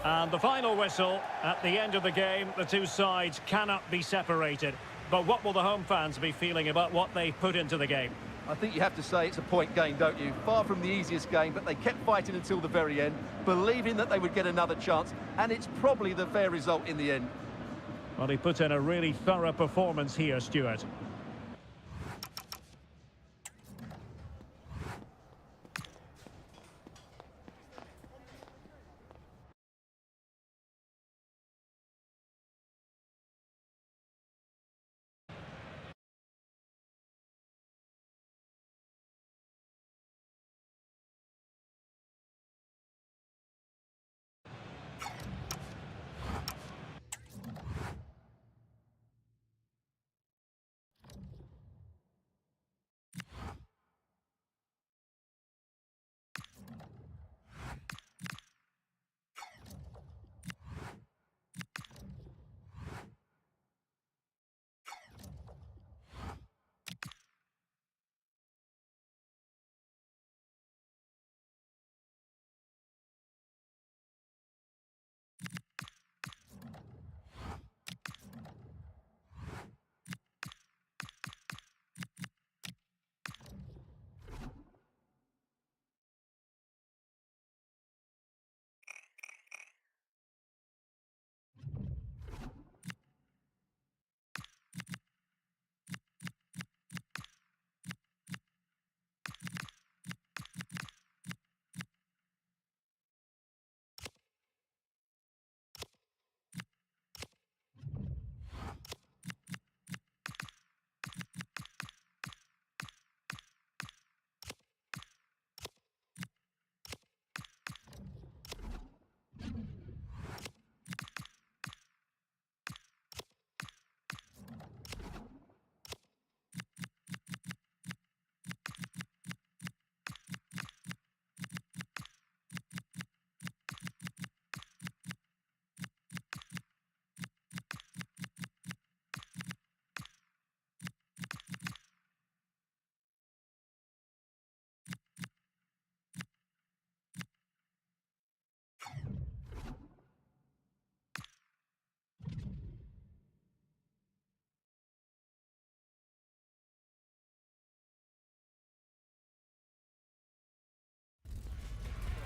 And the final whistle. At the end of the game, the two sides cannot be separated. But what will the home fans be feeling about what they put into the game? I think you have to say it's a point game, don't you? Far from the easiest game, but they kept fighting until the very end, believing that they would get another chance, and it's probably the fair result in the end. Well, he put in a really thorough performance here, Stuart.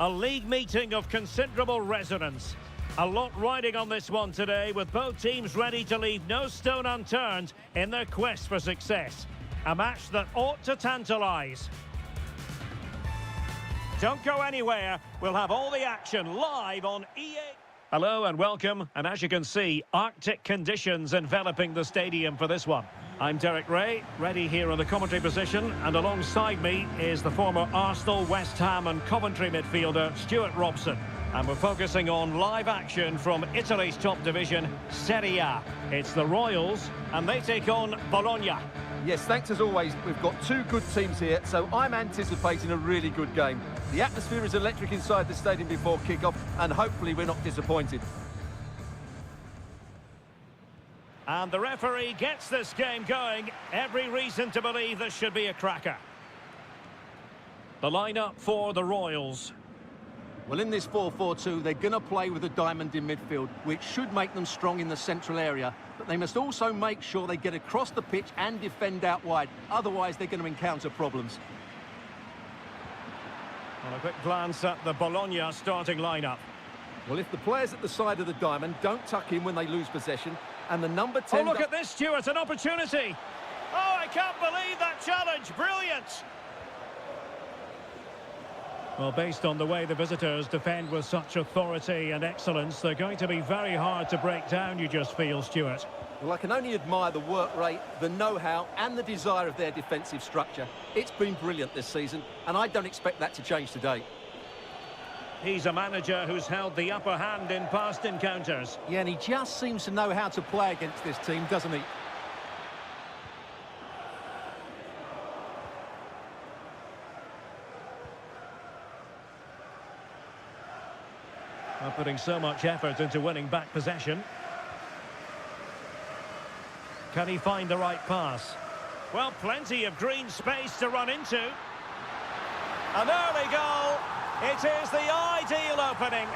A league meeting of considerable resonance. A lot riding on this one today, with both teams ready to leave no stone unturned in their quest for success. A match that ought to tantalise. Don't go anywhere. We'll have all the action live on EA. Hello and welcome. And as you can see, Arctic conditions enveloping the stadium for this one. I'm Derek Ray, ready here in the commentary position, and alongside me is the former Arsenal, West Ham and Coventry midfielder, Stuart Robson. And we're focusing on live action from Italy's top division, Serie A. It's the Royals, and they take on Bologna. Yes, thanks as always. We've got two good teams here, so I'm anticipating a really good game. The atmosphere is electric inside the stadium before kick-off, and hopefully we're not disappointed. And the referee gets this game going. Every reason to believe this should be a cracker. The lineup for the Royals. Well, in this 4-4-2, they're going to play with a diamond in midfield, which should make them strong in the central area. But they must also make sure they get across the pitch and defend out wide. Otherwise, they're going to encounter problems. On a quick glance at the Bologna starting lineup. Well, if the players at the side of the diamond don't tuck in when they lose possession, and the number 10... Oh, look at this, Stuart, an opportunity. Oh, I can't believe that challenge. Brilliant. Well, based on the way the visitors defend with such authority and excellence, they're going to be very hard to break down, you just feel, Stuart. Well, I can only admire the work rate, the know-how and the desire of their defensive structure. It's been brilliant this season, and I don't expect that to change today. He's a manager who's held the upper hand in past encounters. Yeah, and he just seems to know how to play against this team, doesn't he? Well, putting so much effort into winning back possession. Can he find the right pass? Well, plenty of green space to run into. An early goal. It is the ideal opening.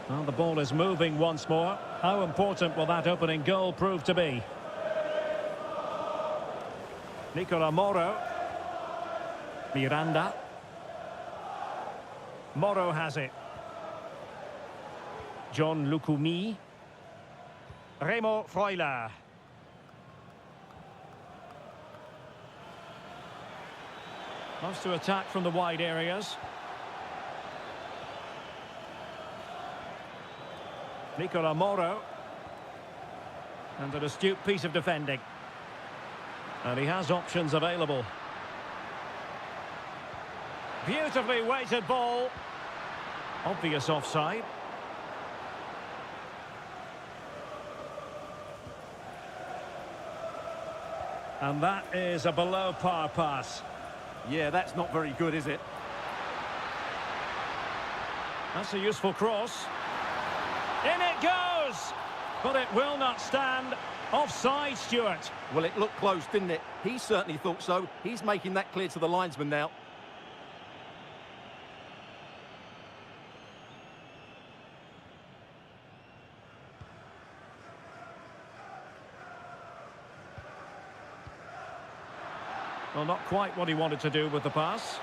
Well, the ball is moving once more. How important will that opening goal prove to be? Nicola Moro. Miranda. Moro has it. John Lukumi. Remo Freuler. Loves to attack from the wide areas. Nicola Moro. And an astute piece of defending. And he has options available. Beautifully weighted ball. Obvious offside. And that is a below par pass. Yeah, that's not very good, is it? That's a useful cross. In it goes! But it will not stand. Offside, Stuart. Well, it looked close, didn't it? He certainly thought so. He's making that clear to the linesman now. Well, not quite what he wanted to do with the pass.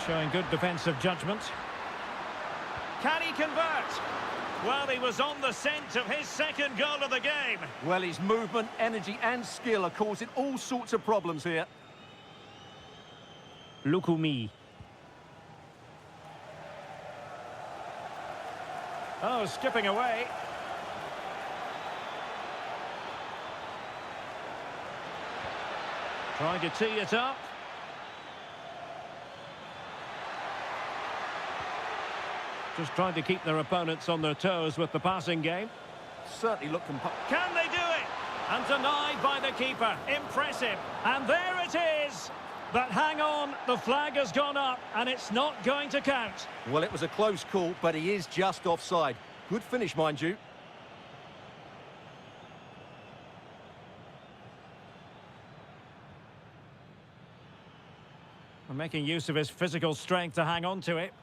Showing good defensive judgment. Can he convert? Well, he was on the scent of his second goal of the game. Well, his movement, energy and skill are causing all sorts of problems here. Lukumi. Oh, skipping away. Trying to tee it up. Just trying to keep their opponents on their toes with the passing game. Certainly look compact. Can they do it? And denied by the keeper. Impressive. And there it is. But hang on, the flag has gone up and it's not going to count. Well, it was a close call, but he is just offside. Good finish, mind you. And making use of his physical strength to hang on to it.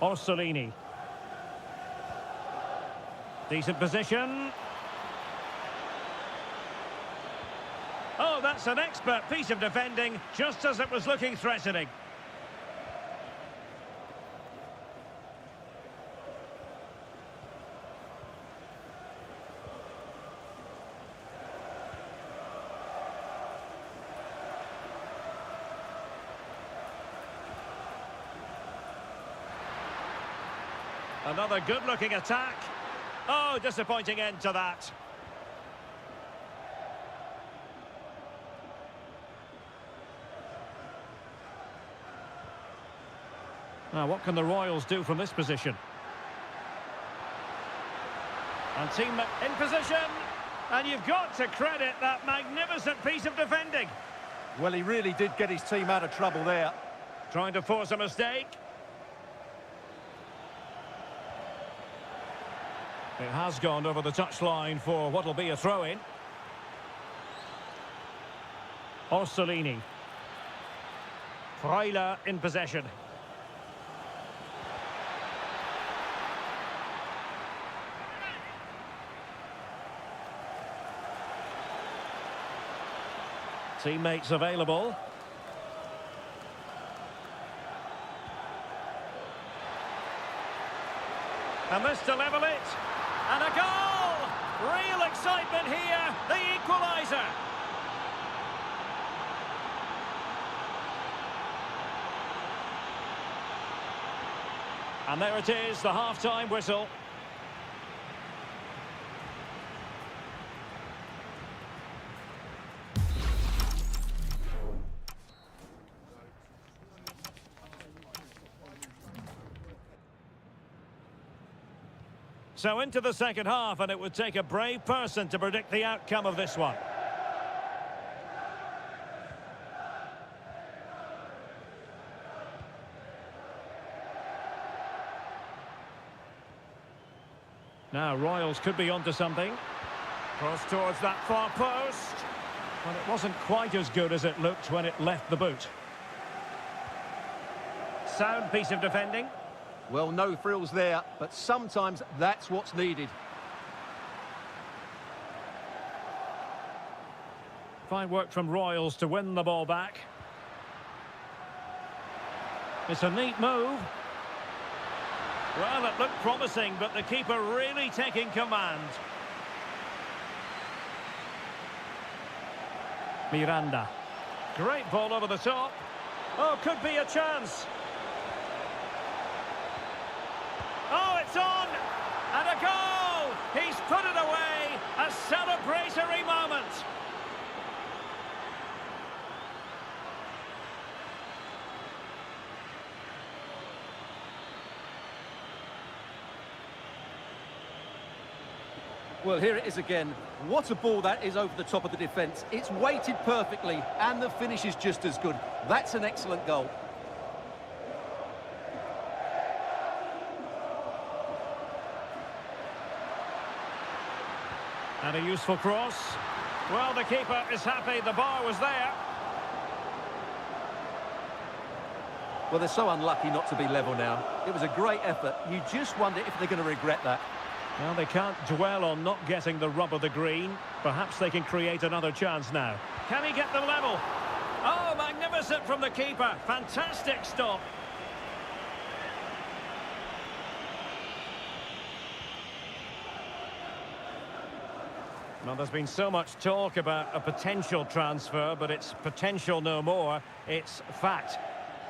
Orsolini. Decent position. Oh, that's an expert piece of defending, just as it was looking threatening. Another good-looking attack. Oh, disappointing end to that. Now, what can the Royals do from this position? And team in position. And you've got to credit that magnificent piece of defending. Well, he really did get his team out of trouble there. Trying to force a mistake. It has gone over the touchline for what will be a throw-in. Orsolini. Freuler in possession. Teammates available. And this to level it. And a goal! Real excitement here. The equaliser. And there it is, the half-time whistle. So into the second half, and it would take a brave person to predict the outcome of this one. Now, Royals could be onto something. Cross towards that far post. But it wasn't quite as good as it looked when it left the boot. Sound piece of defending. Well, no frills there, but sometimes that's what's needed. Fine work from Royals to win the ball back. It's a neat move. Well, it looked promising, but the keeper really taking command. Miranda. Great ball over the top. Oh, could be a chance. Oh, it's on! And a goal! He's put it away! A celebratory moment! Well, here it is again. What a ball that is over the top of the defence. It's weighted perfectly, and the finish is just as good. That's an excellent goal. And a useful cross. Well, the keeper is happy the bar was there. Well, they're so unlucky not to be level now. It was a great effort. You just wonder if they're going to regret that. Well, they can't dwell on not getting the rub of the green. Perhaps they can create another chance now. Can he get them level? Oh, magnificent from the keeper. Fantastic stop. Well, there's been so much talk about a potential transfer, but it's potential no more. It's fact.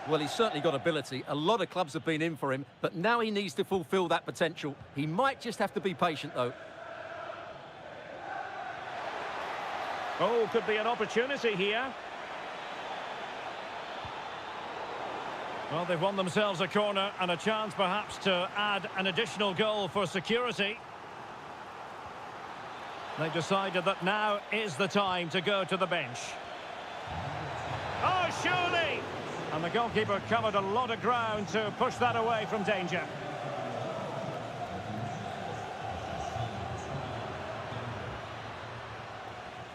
Well, he's certainly got ability. A lot of clubs have been in for him, but now he needs to fulfil that potential. He might just have to be patient, though. Oh, could be an opportunity here. Well, they've won themselves a corner and a chance perhaps to add an additional goal for security. They've decided that now is the time to go to the bench. Oh, surely! And the goalkeeper covered a lot of ground to push that away from danger.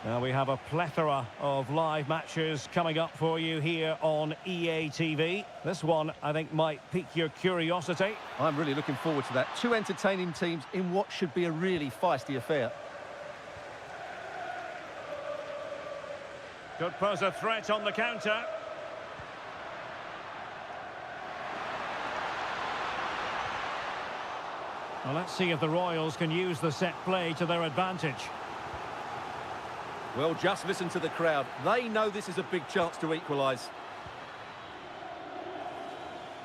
Now we have a plethora of live matches coming up for you here on EA TV. This one, I think, might pique your curiosity. I'm really looking forward to that. Two entertaining teams in what should be a really feisty affair. Could pose a threat on the counter. Well, let's see if the Royals can use the set play to their advantage. Well, just listen to the crowd. They know this is a big chance to equalise.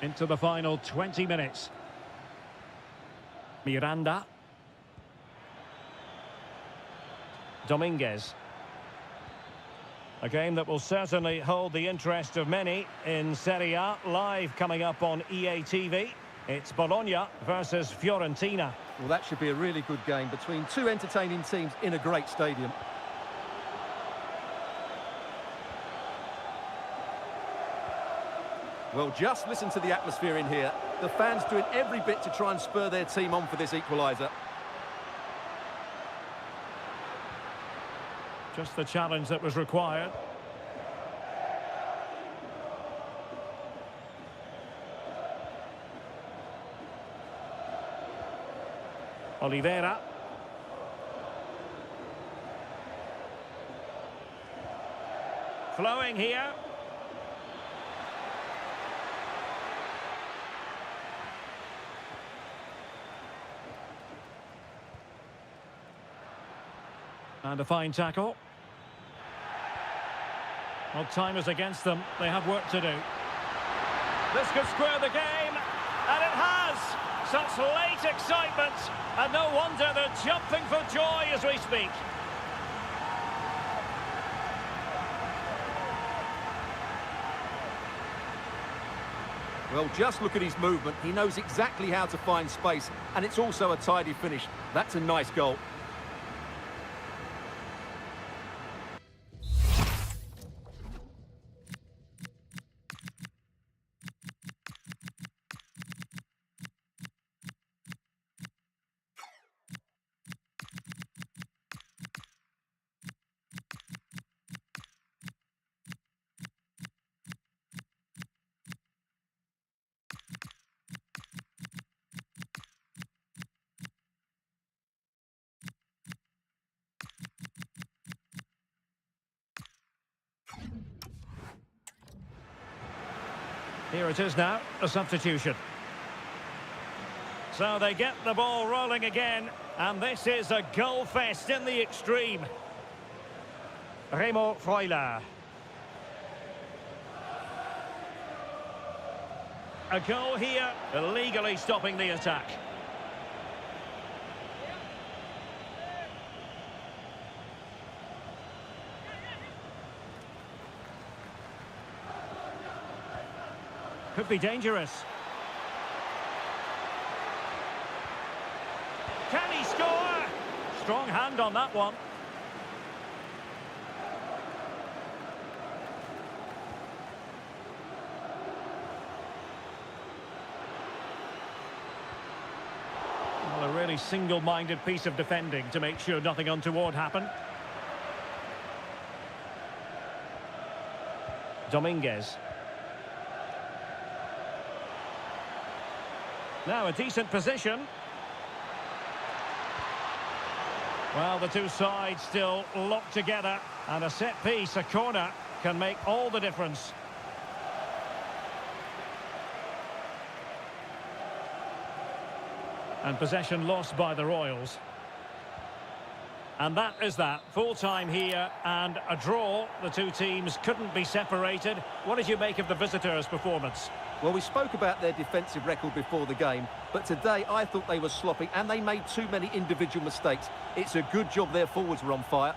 Into the final 20 minutes. Miranda. Dominguez. A game that will certainly hold the interest of many in Serie A, live coming up on EA TV. It's Bologna versus Fiorentina. Well, that should be a really good game between two entertaining teams in a great stadium. Well, just listen to the atmosphere in here. The fans doing every bit to try and spur their team on for this equaliser. Just the challenge that was required. Oliveira. Flowing here. And a fine tackle. Well, time is against them. They have work to do. This could square the game. And it has! Such late excitement. And no wonder they're jumping for joy as we speak. Well, just look at his movement. He knows exactly how to find space. And it's also a tidy finish. That's a nice goal. Here it is now, a substitution. So they get the ball rolling again, and this is a goal fest in the extreme. Remo Freuler. A goal here, illegally stopping the attack. Could be dangerous. Can he score? Strong hand on that one. Well, a really single-minded piece of defending to make sure nothing untoward happened. Dominguez. Now a decent position. Well, the two sides still locked together, and a set piece, a corner, can make all the difference. And possession lost by the Royals. And that is that. Full time here and a draw. The two teams couldn't be separated. What did you make of the visitors' performance? Well, we spoke about their defensive record before the game, but today I thought they were sloppy and they made too many individual mistakes. It's a good job their forwards were on fire.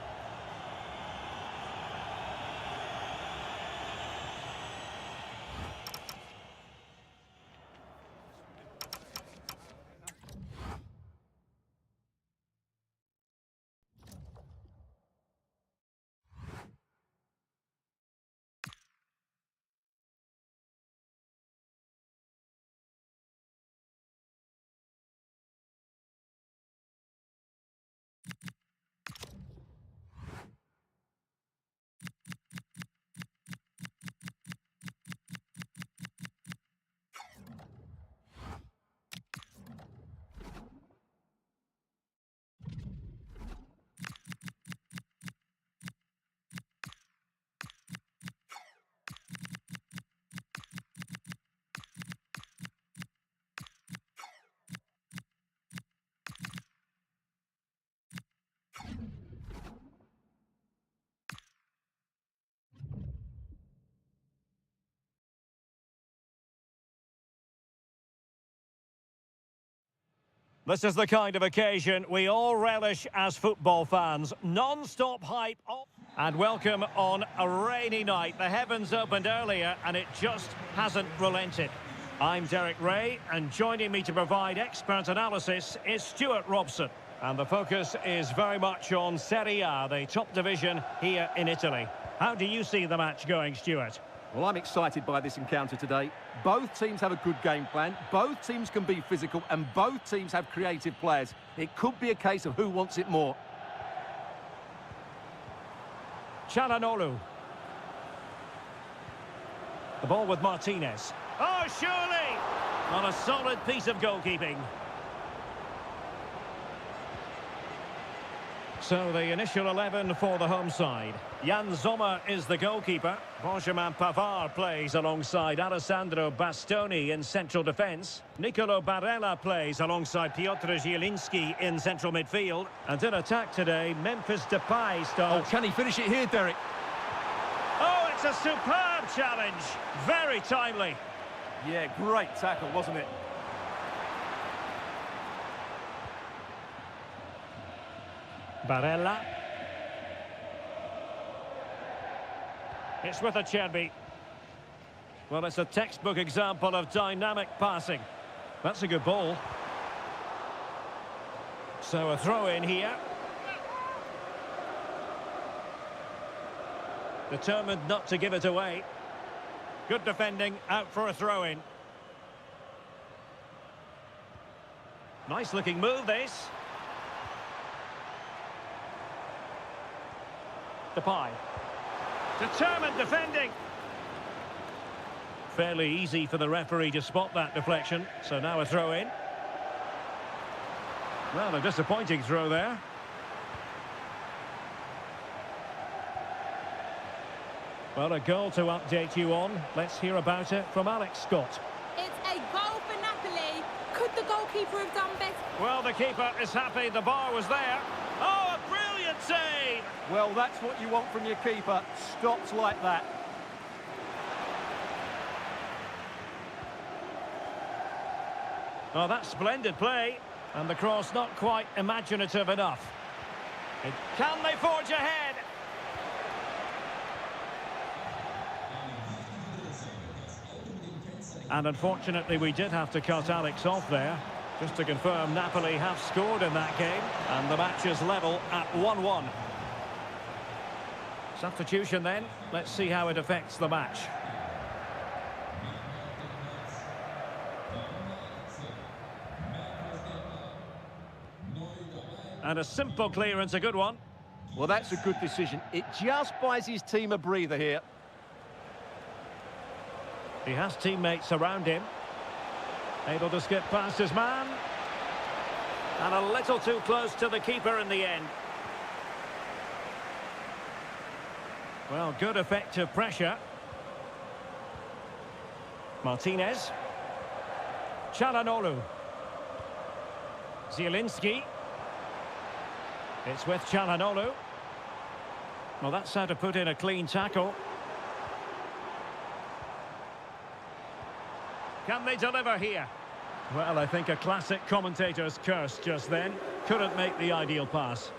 This is the kind of occasion we all relish as football fans. Non-stop hype. And welcome on a rainy night. The heavens opened earlier and it just hasn't relented. I'm Derek Ray, and joining me to provide expert analysis is Stuart Robson. And the focus is very much on Serie A, the top division here in Italy. How do you see the match going, Stuart? Well, I'm excited by this encounter today. Both teams have a good game plan, both teams can be physical, and both teams have creative players. It could be a case of who wants it more. Çalhanoğlu. The ball with Martinez. Oh, surely! On a solid piece of goalkeeping. So the initial 11 for the home side. Jan Sommer is the goalkeeper. Benjamin Pavard plays alongside Alessandro Bastoni in central defence. Nicolo Barella plays alongside Piotr Zielinski in central midfield. And in attack today, Memphis Depay starts. Oh, can he finish it here, Derek? Oh, it's a superb challenge. Very timely. Yeah, great tackle, wasn't it? Barella. It's with Acerbi. Well, it's a textbook example of dynamic passing. That's a good ball. So a throw in here. Determined not to give it away. Good defending, out for a throw in. Nice looking move, this. Depay. Determined defending. Fairly easy for the referee to spot that deflection. So now a throw in. Well, a disappointing throw there. Well, a goal to update you on. Let's hear about it from Alex Scott. It's a goal for Napoli. Could the goalkeeper have done better? Well, the keeper is happy the bar was there. Oh, a brilliant save! Well, that's what you want from your keeper. Stops like that. Oh, that's splendid play. And the cross not quite imaginative enough. Can they forge ahead? And unfortunately, we did have to cut Alex off there. Just to confirm, Napoli have scored in that game. And the match is level at 1-1. Substitution then. Let's see how it affects the match. And a simple clearance, a good one. Well, that's a good decision. It just buys his team a breather here. He has teammates around him. Able to skip past his man. And a little too close to the keeper in the end. Well, good effective pressure. Martinez. Çalhanoğlu. Zielinski. It's with Çalhanoğlu. Well, that's how to put in a clean tackle. Can they deliver here? Well, I think a classic commentator's curse just then. Couldn't make the ideal pass.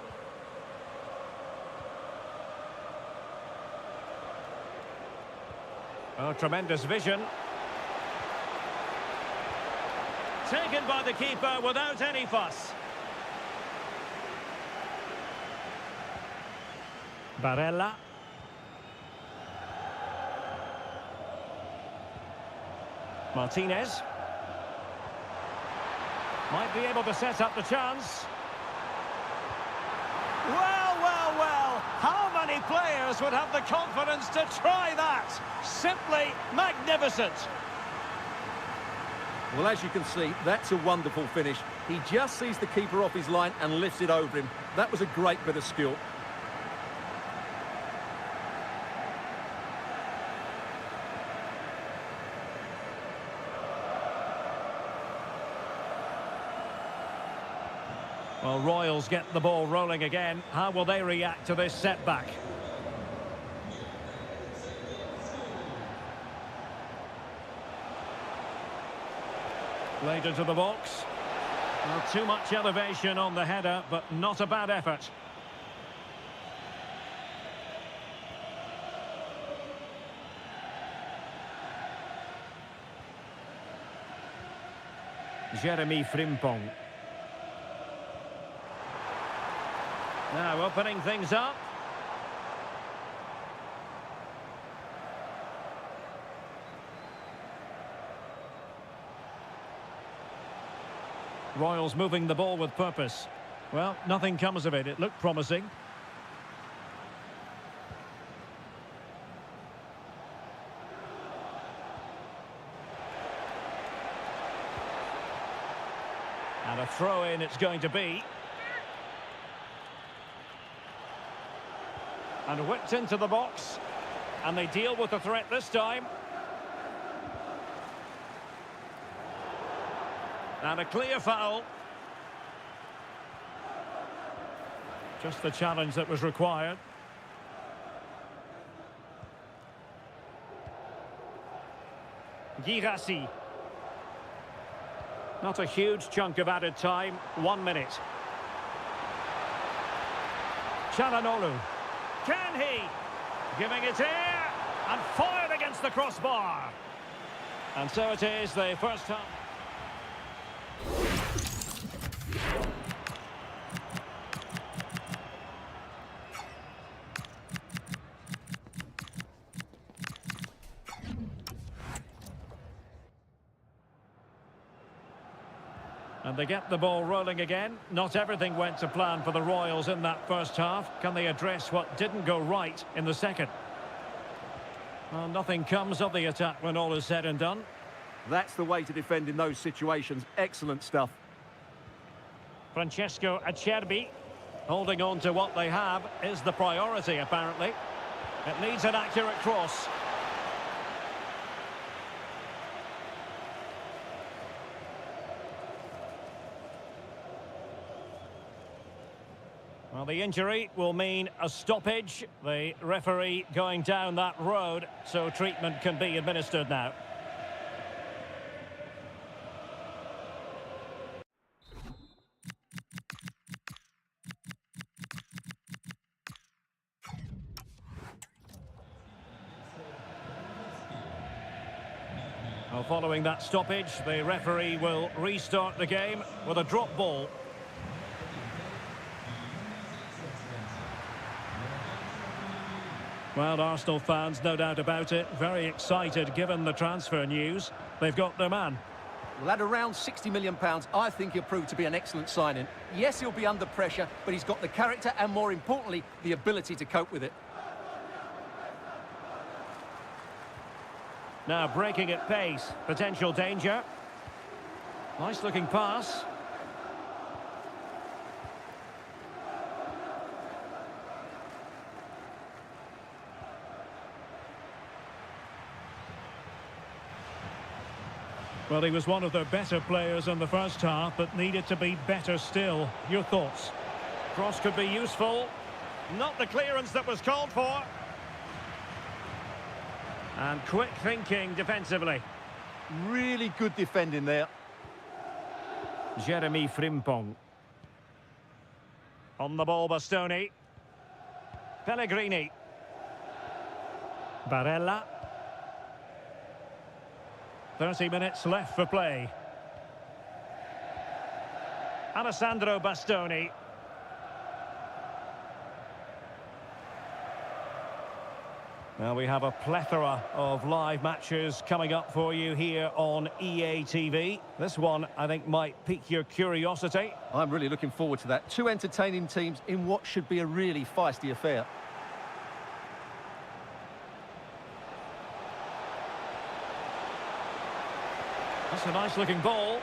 Oh, tremendous vision. Taken by the keeper without any fuss. Barella. Martinez. Might be able to set up the chance. Well, well, well. How many players would have the confidence to try that? Simply magnificent. Well, as you can see, that's a wonderful finish. He just sees the keeper off his line and lifts it over him. That was a great bit of skill. Well, Royals get the ball rolling again. How will they react to this setback? Played into the box. Well, too much elevation on the header, but not a bad effort. Jeremy Frimpong. Now opening things up. Royals moving the ball with purpose. Well, nothing comes of it. It looked promising. And a throw-in it's going to be. And whipped into the box. And they deal with the threat this time. And a clear foul. Just the challenge that was required. Girassi. Not a huge chunk of added time. 1 minute. Çalhanoğlu. Can he? Giving it here. And fired against the crossbar. And so it is, the first half. And they get the ball rolling again. Not everything went to plan for the Royals in that first half. Can they address what didn't go right in the second? Well, nothing comes of the attack when all is said and done. That's the way to defend in those situations. Excellent stuff. Francesco Acerbi. Holding on to what they have is the priority, apparently. It needs an accurate cross. Well, the injury will mean a stoppage. The referee going down that road, so treatment can be administered now. Well, following that stoppage, the referee will restart the game with a drop ball. Well, Arsenal fans, no doubt about it, very excited given the transfer news. They've got their man. Well, at around £60 million, I think he'll prove to be an excellent signing. Yes, he'll be under pressure, but he's got the character and, more importantly, the ability to cope with it. Now breaking at pace, potential danger. Nice looking pass. Well, he was one of their better players in the first half, but needed to be better still. Your thoughts? Cross could be useful. Not the clearance that was called for. And quick thinking defensively. Really good defending there. Jeremy Frimpong. On the ball, Bastoni. Pellegrini. Barella. 30 minutes left for play. Alessandro Bastoni. Now we have a plethora of live matches coming up for you here on EA TV. This one, I think, might pique your curiosity. I'm really looking forward to that. Two entertaining teams in what should be a really feisty affair. That's a nice-looking ball.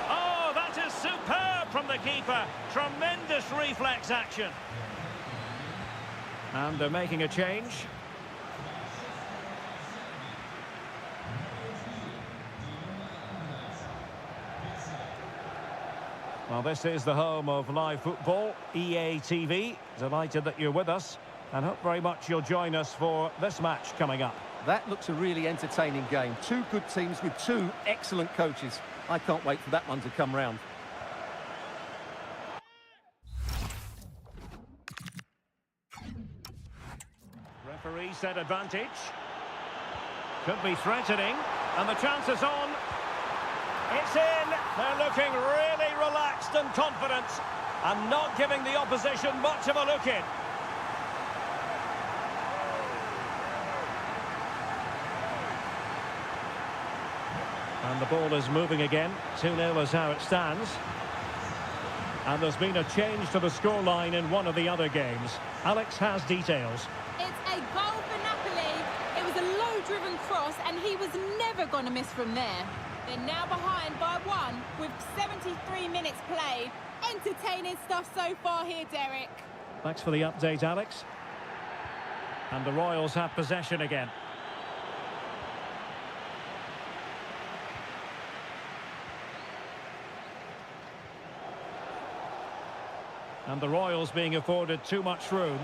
Oh, that is superb from the keeper. Tremendous reflex action. And they're making a change. Well, this is the home of live football, EA TV. Delighted that you're with us, and hope very much you'll join us for this match coming up. That looks a really entertaining game. Two good teams with two excellent coaches. I can't wait for that one to come round. increase their advantage. Could be threatening, and the chance is on. It's in. They're looking really relaxed and confident, and not giving the opposition much of a look in. And the ball is moving again. 2-0 is how it stands. And there's been a change to the scoreline in one of the other games. Alex has details. It's a goal for Napoli. It was a low-driven cross, and he was never going to miss from there. They're now behind by 1 with 73 minutes played. Entertaining stuff so far here, Derek. Thanks for the update, Alex. And the Royals have possession again. And the Royals being afforded too much room.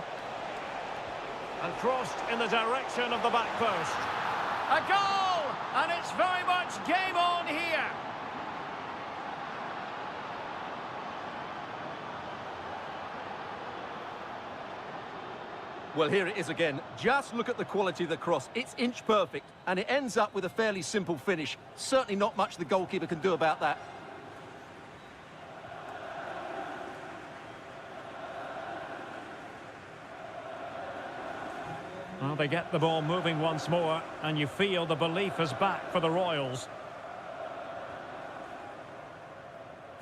And crossed in the direction of the back post. A goal! And it's very much game on here. Well, here it is again. Just look at the quality of the cross. It's inch perfect, and it ends up with a fairly simple finish. Certainly not much the goalkeeper can do about that. Well, they get the ball moving once more, and you feel the belief is back for the Royals.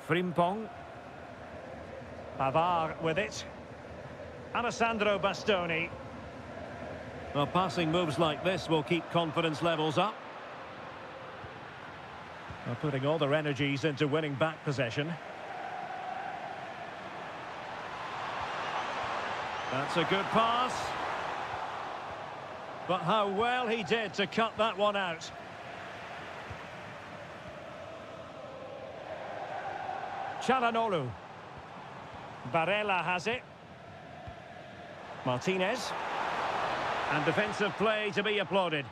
Frimpong. Pavard with it. Alessandro Bastoni. Well, passing moves like this will keep confidence levels up. They're putting all their energies into winning back possession. That's a good pass. But how well he did to cut that one out. Çalhanoğlu. Barella has it. Martinez. And defensive play to be applauded.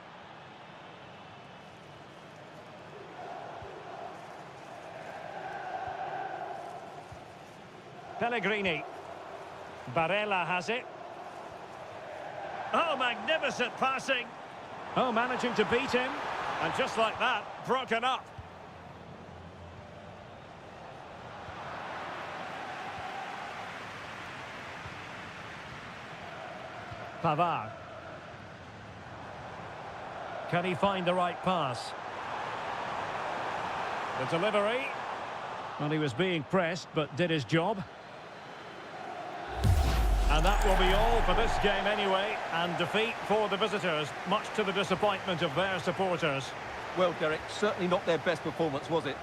Pellegrini. Barella has it. Oh, magnificent passing. Oh, managing to beat him. And just like that, broken up. Pavard. Can he find the right pass? The delivery. Well, he was being pressed, but did his job. And that will be all for this game anyway, and defeat for the visitors, much to the disappointment of their supporters. Well, Derek, certainly not their best performance, was it?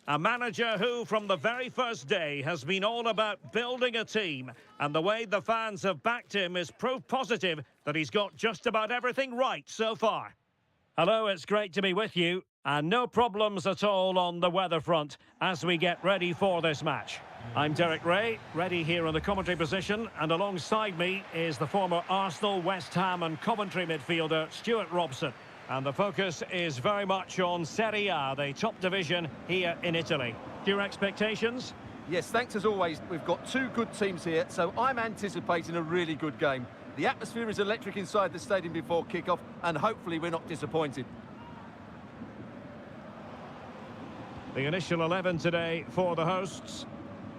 A manager who, from the very first day, has been all about building a team. And the way the fans have backed him is proof positive that he's got just about everything right so far. Hello, it's great to be with you. And no problems at all on the weather front as we get ready for this match. I'm Derek Ray, ready here in the commentary position. And alongside me is the former Arsenal, West Ham and Coventry midfielder, Stuart Robson. And the focus is very much on Serie A, the top division here in Italy. Your expectations? Yes, thanks as always. We've got two good teams here, so I'm anticipating a really good game. The atmosphere is electric inside the stadium before kick-off, and hopefully we're not disappointed. The initial 11 today for the hosts.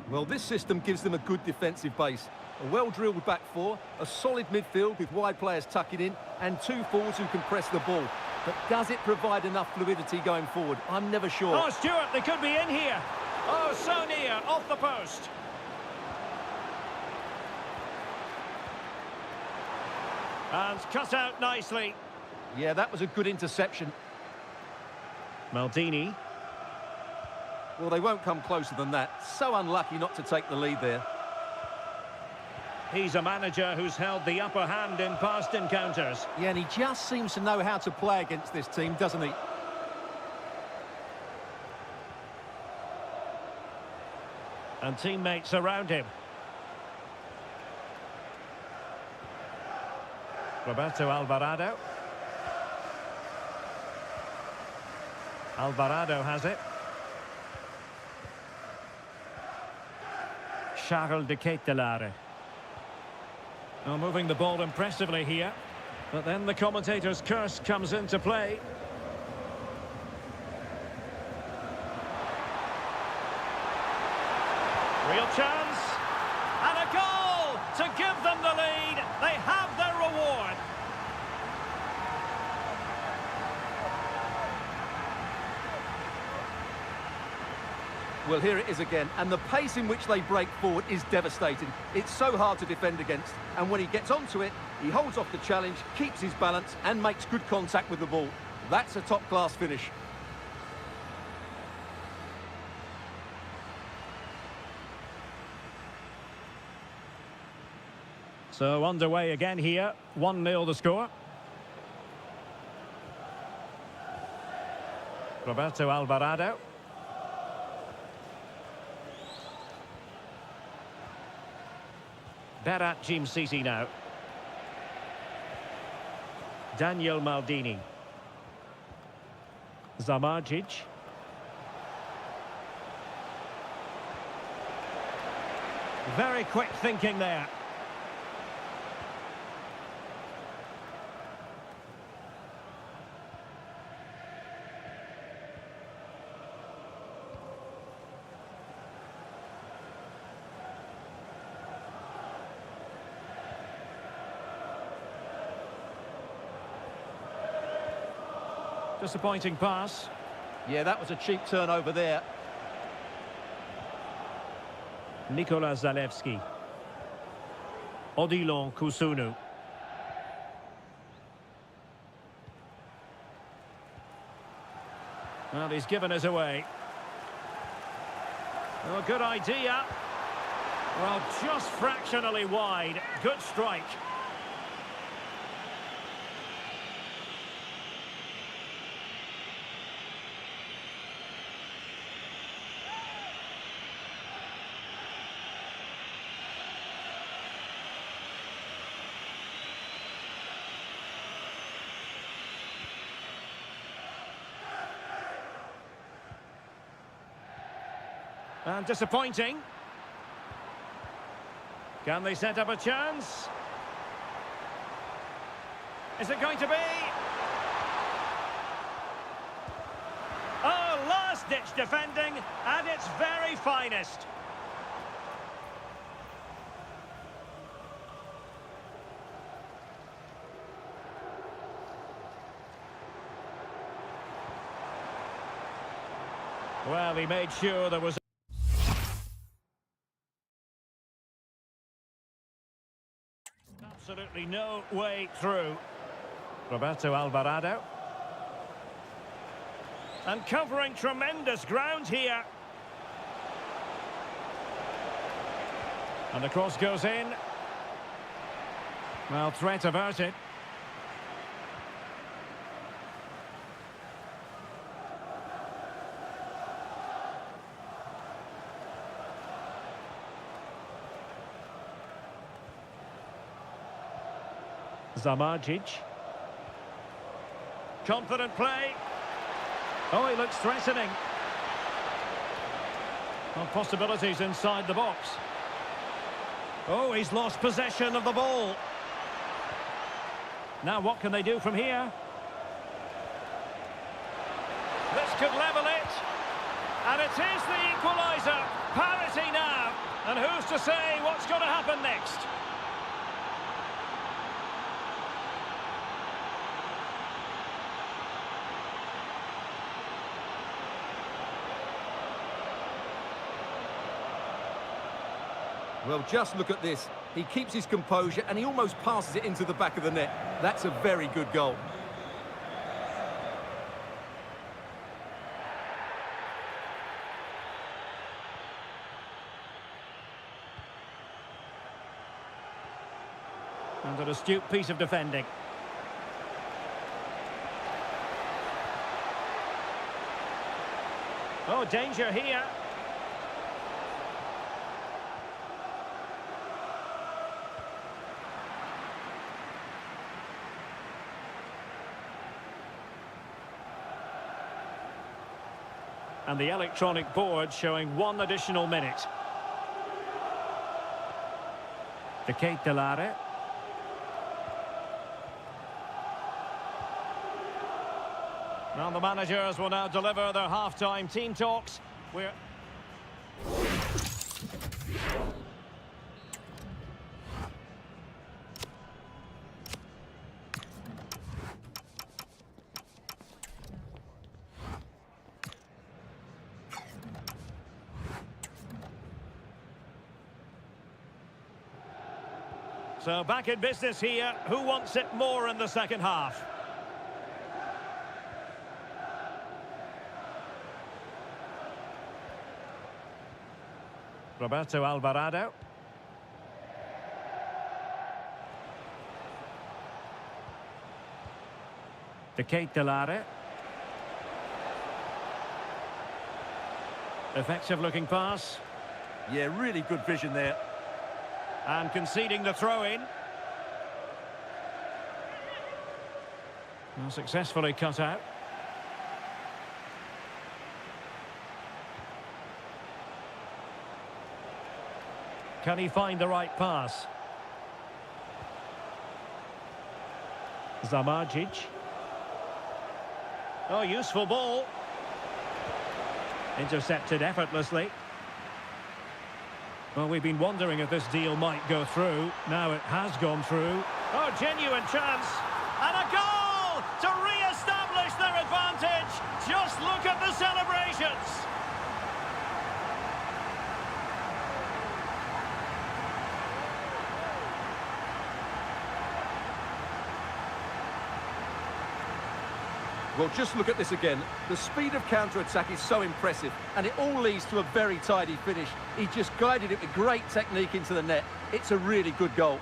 Well, this system gives them a good defensive base. A well-drilled back four, a solid midfield with wide players tucking in, and two forwards who can press the ball. But does it provide enough fluidity going forward? I'm never sure. Oh, Stuart, they could be in here. Oh, so near, off the post. And cut out nicely. Yeah, that was a good interception. Maldini. Well, they won't come closer than that. So unlucky not to take the lead there. He's a manager who's held the upper hand in past encounters. Yeah, and he just seems to know how to play against this team, doesn't he? And teammates around him. Roberto Alvarado. Alvarado has it. Charles de Ketelaere. Now moving the ball impressively here. But then the commentator's curse comes into play. Real chance. And a goal to give them the lead. They have their reward. Well, here it is again, and the pace in which they break forward is devastating. It's so hard to defend against, and when he gets onto it, he holds off the challenge, keeps his balance, and makes good contact with the ball. That's a top-class finish. So underway again here, 1-0 the score. Roberto Alvarado. Berat Jim City now. Daniel Maldini. Zamardzic. Very quick thinking there. Disappointing pass. Yeah, that was a cheap turnover there. Nikola Zalewski. Odilon Kusunu. Well, he's given us away. Oh, good idea. Well, just fractionally wide. Good strike. And disappointing. Can they set up a chance? Is it going to be? Oh, last-ditch defending at its very finest. Well, he made sure there was absolutely no way through. Roberto Alvarado. And covering tremendous ground here. And the cross goes in. Well, threat averted. Zamardzic. Confident play. Oh, he looks threatening. Well, possibilities inside the box. Oh, he's lost possession of the ball. Now what can they do from here? This could level it. And it is the equaliser. Parity now. And who's to say what's going to happen next? Well, just look at this. He keeps his composure and he almost passes it into the back of the net. That's a very good goal. And an astute piece of defending. Oh, danger here. And the electronic board showing 1 additional minute. The Ketelare. Well, the managers will now deliver their half-time team talks. We're... So back in business here. Who wants it more in the second half? Roberto Alvarado. The Ketelare. Effective looking pass. Yeah, really good vision there. And conceding the throw-in. Well, successfully cut out. Can he find the right pass? Zamardzic. Oh, useful ball. Intercepted effortlessly. Well, we've been wondering if this deal might go through. Now it has gone through. Oh, genuine chance. And a goal to re-establish their advantage. Just look at the celebrations. Well, just look at this again. The speed of counter-attack is so impressive, and it all leads to a very tidy finish. He just guided it with great technique into the net. It's a really good goal.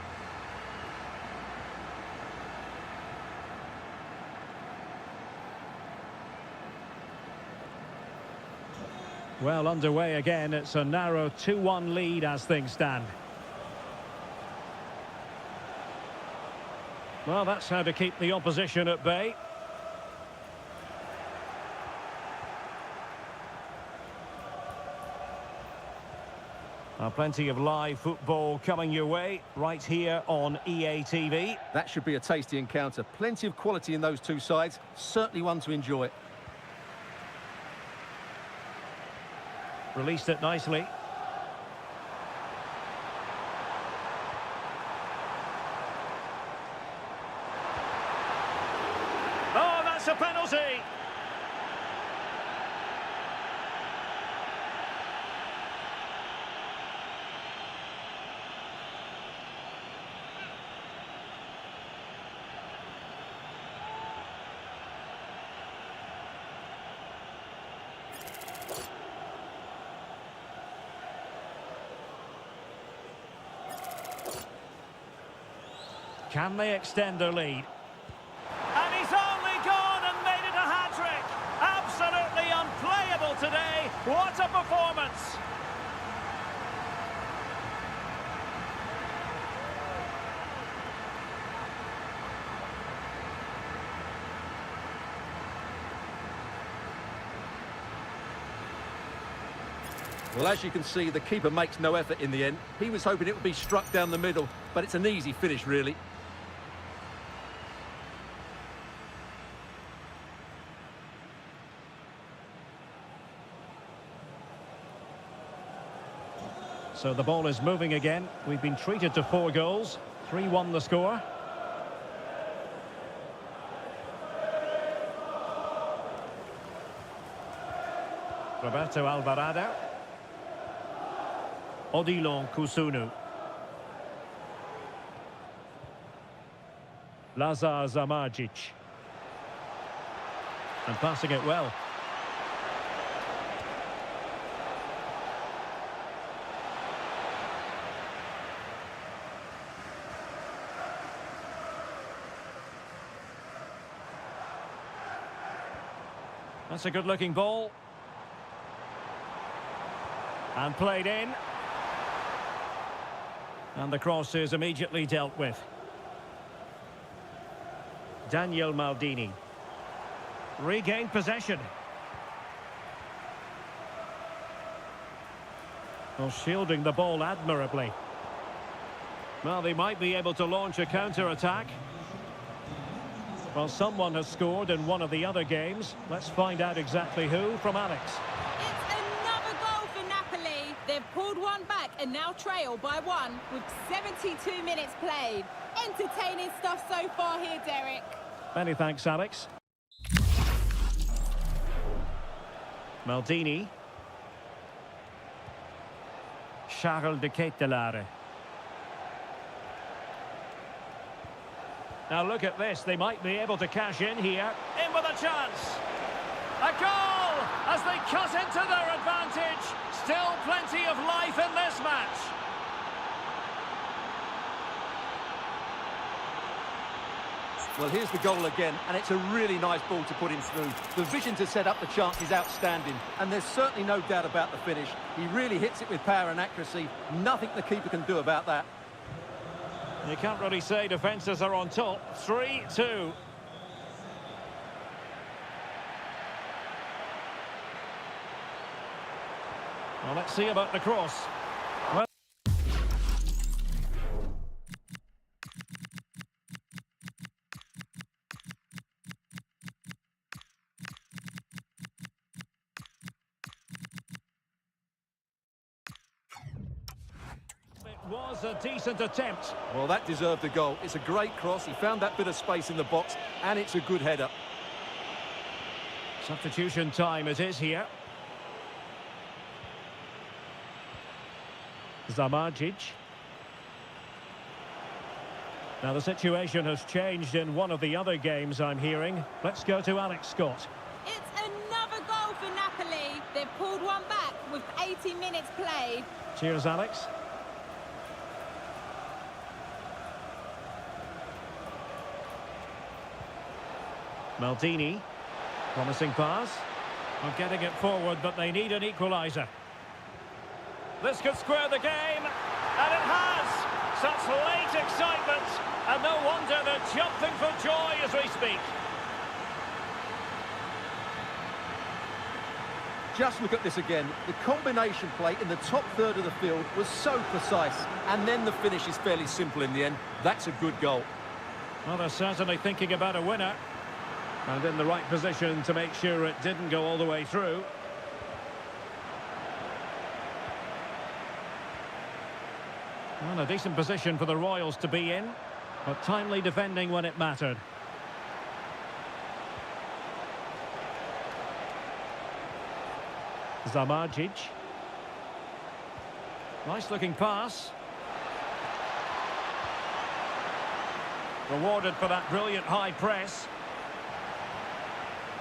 Well, underway again. It's a narrow 2-1 lead as things stand. Well, that's how to keep the opposition at bay. Plenty of live football coming your way right here on EA TV. That should be a tasty encounter. Plenty of quality in those two sides. Certainly one to enjoy. Released it nicely. Oh, that's a penalty! Can they extend their lead? And he's only gone and made it a hat-trick. Absolutely unplayable today. What a performance. Well, as you can see, the keeper makes no effort in the end. He was hoping it would be struck down the middle, but it's an easy finish, really. So the ball is moving again. We've been treated to 4 goals. 3-1 the score. Roberto Alvarado. Odilon Kusunu. Lazar Zamardzic. And passing it well. That's a good-looking ball. And played in. And the cross is immediately dealt with. Daniel Maldini. Regained possession. Well, shielding the ball admirably. Well, they might be able to launch a counter-attack. Well, someone has scored in one of the other games. Let's find out exactly who from Alex. It's another goal for Napoli. They've pulled one back and now trail by 1 with 72 minutes played. Entertaining stuff so far here, Derek. Many thanks, Alex. Maldini. Charles de Ketelaere. Now look at this, they might be able to cash in here. In with a chance. A goal as they cut into their advantage. Still plenty of life in this match. Well, here's the goal again, and it's a really nice ball to put him through. The vision to set up the chance is outstanding, and there's certainly no doubt about the finish. He really hits it with power and accuracy. Nothing the keeper can do about that. You can't really say defences are on top. 3-2. Well, let's see about the cross. Well, it was a decent attempt. Well, that deserved a goal. It's a great cross. He found that bit of space in the box, and it's a good header. Substitution time it is here. Zamardzic. Now the situation has changed in one of the other games I'm hearing. Let's go to Alex Scott. It's another goal for Napoli. They've pulled one back with 80 minutes played. Cheers, Alex. Maldini. Promising pass. Well, getting it forward, but they need an equaliser. This could square the game, and it has! Such late excitement, and no wonder they're jumping for joy as we speak. Just look at this again. The combination play in the top third of the field was so precise, and then the finish is fairly simple in the end. That's a good goal. Well, they're certainly thinking about a winner, and in the right position to make sure it didn't go all the way through. Well, a decent position for the Royals to be in, but timely defending when it mattered. Zamardzic. Nice looking pass. Rewarded for that brilliant high press.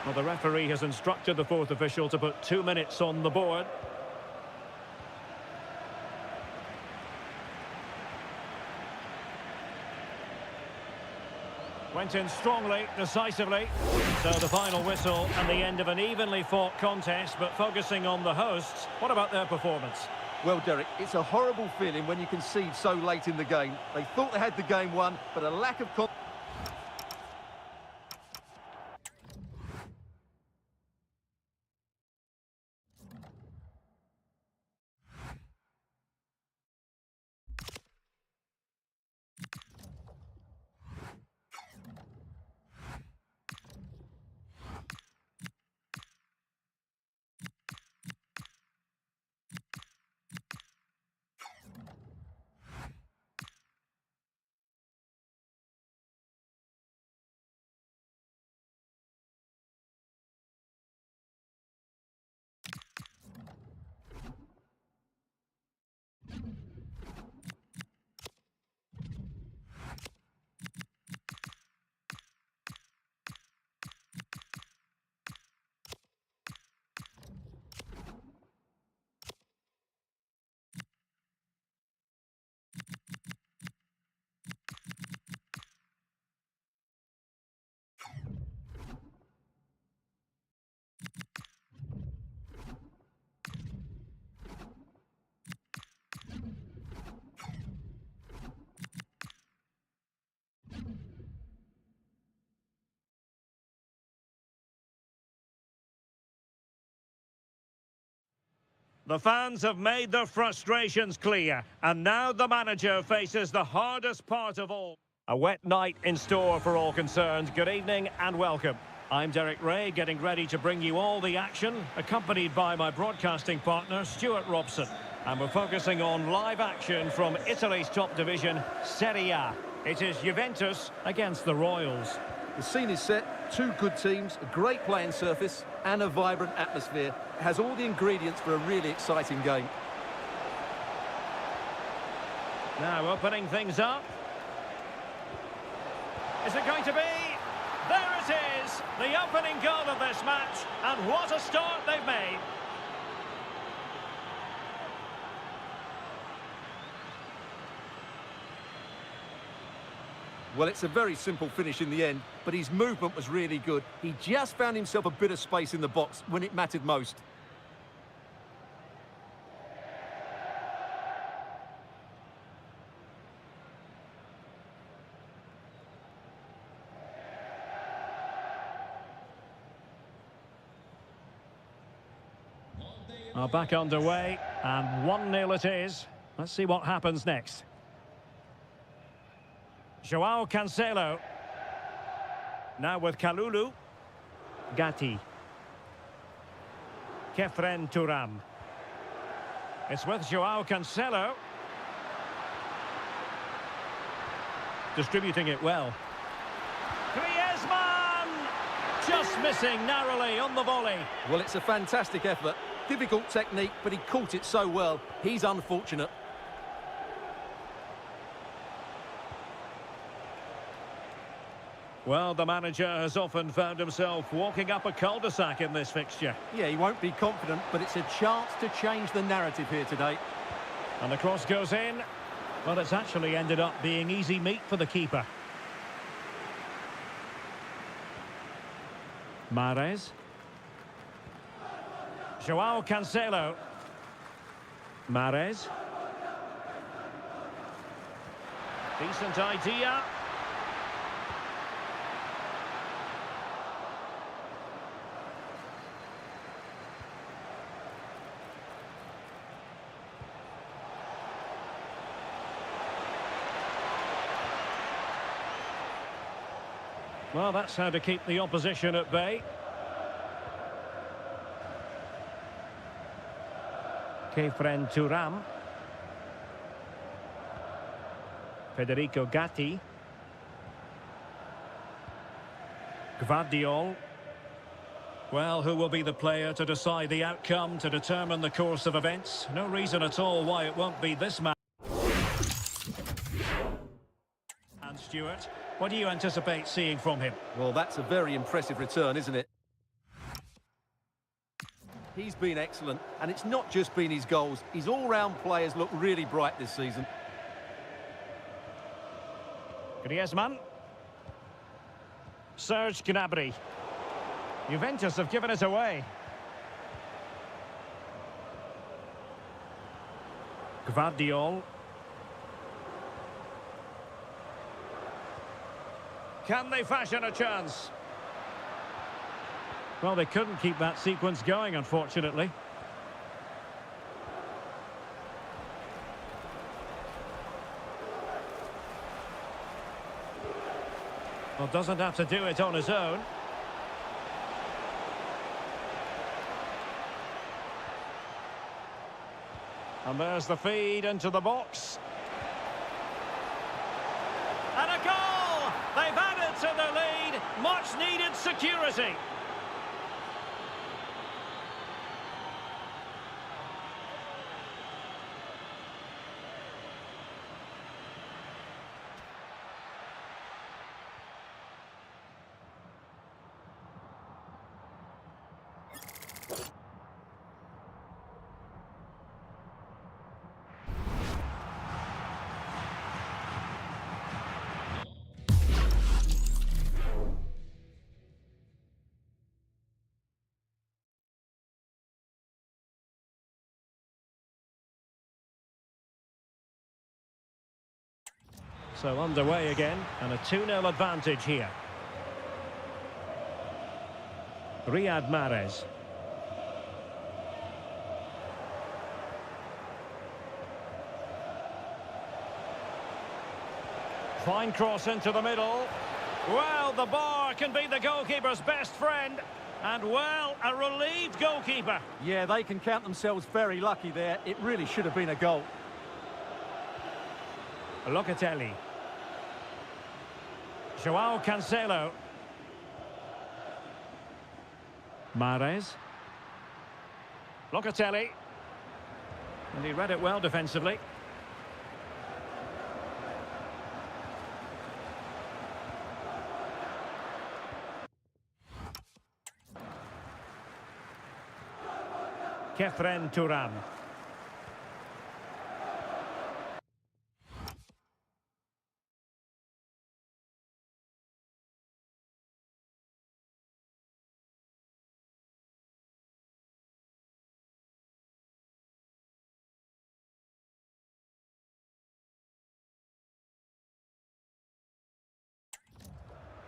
Well, the referee has instructed the fourth official to put 2 minutes on the board. Went in strongly, decisively. So the final whistle and the end of an evenly fought contest, but focusing on the hosts, what about their performance? Well, Derek, it's a horrible feeling when you concede so late in the game. They thought they had the game won, but a lack of confidence. The fans have made their frustrations clear, and now the manager faces the hardest part of all. A wet night in store for all concerned. Good evening and welcome. I'm Derek Ray, getting ready to bring you all the action, accompanied by my broadcasting partner, Stuart Robson. And we're focusing on live action from Italy's top division, Serie A. It is Juventus against the Royals. The scene is set, two good teams, a great playing surface and a vibrant atmosphere. It has all the ingredients for a really exciting game. Now opening things up. Is it going to be? There it is! The opening goal of this match, and what a start they've made. Well, it's a very simple finish in the end, but his movement was really good. He just found himself a bit of space in the box when it mattered most. Are back underway, and 1-0 it is. Let's see what happens next. Joao Cancelo. Now with Kalulu. Gatti. Kefren Turam. It's with Joao Cancelo. Distributing it well. Griezmann! Just missing narrowly on the volley. Well, it's a fantastic effort. Difficult technique, but he caught it so well. He's unfortunate. Well, the manager has often found himself walking up a cul-de-sac in this fixture. Yeah, he won't be confident, but it's a chance to change the narrative here today. And the cross goes in. Well, it's actually ended up being easy meat for the keeper. Mahrez. Joao Cancelo. Mahrez. Decent idea. Well, that's how to keep the opposition at bay. Kefren Turam. Federico Gatti. Gvardiol. Well, who will be the player to decide the outcome, to determine the course of events? No reason at all why it won't be this man. And Stuart, what do you anticipate seeing from him? Well, that's a very impressive return, isn't it? He's been excellent, and it's not just been his goals. His all-round players look really bright this season. Griezmann. Serge Gnabry. Juventus have given it away. Gvardiol. Can they fashion a chance? Well, they couldn't keep that sequence going, unfortunately. Well, doesn't have to do it on his own. And there's the feed into the box. And a goal! They've added to the lead. Much needed security. So underway again, and a 2-0 advantage here. Riyad Mahrez. Fine cross into the middle. Well, the bar can be the goalkeeper's best friend. And, well, a relieved goalkeeper. Yeah, they can count themselves very lucky there. It really should have been a goal. Locatelli. João Cancelo. Mahrez. Locatelli. And he read it well defensively. Kefren Turan.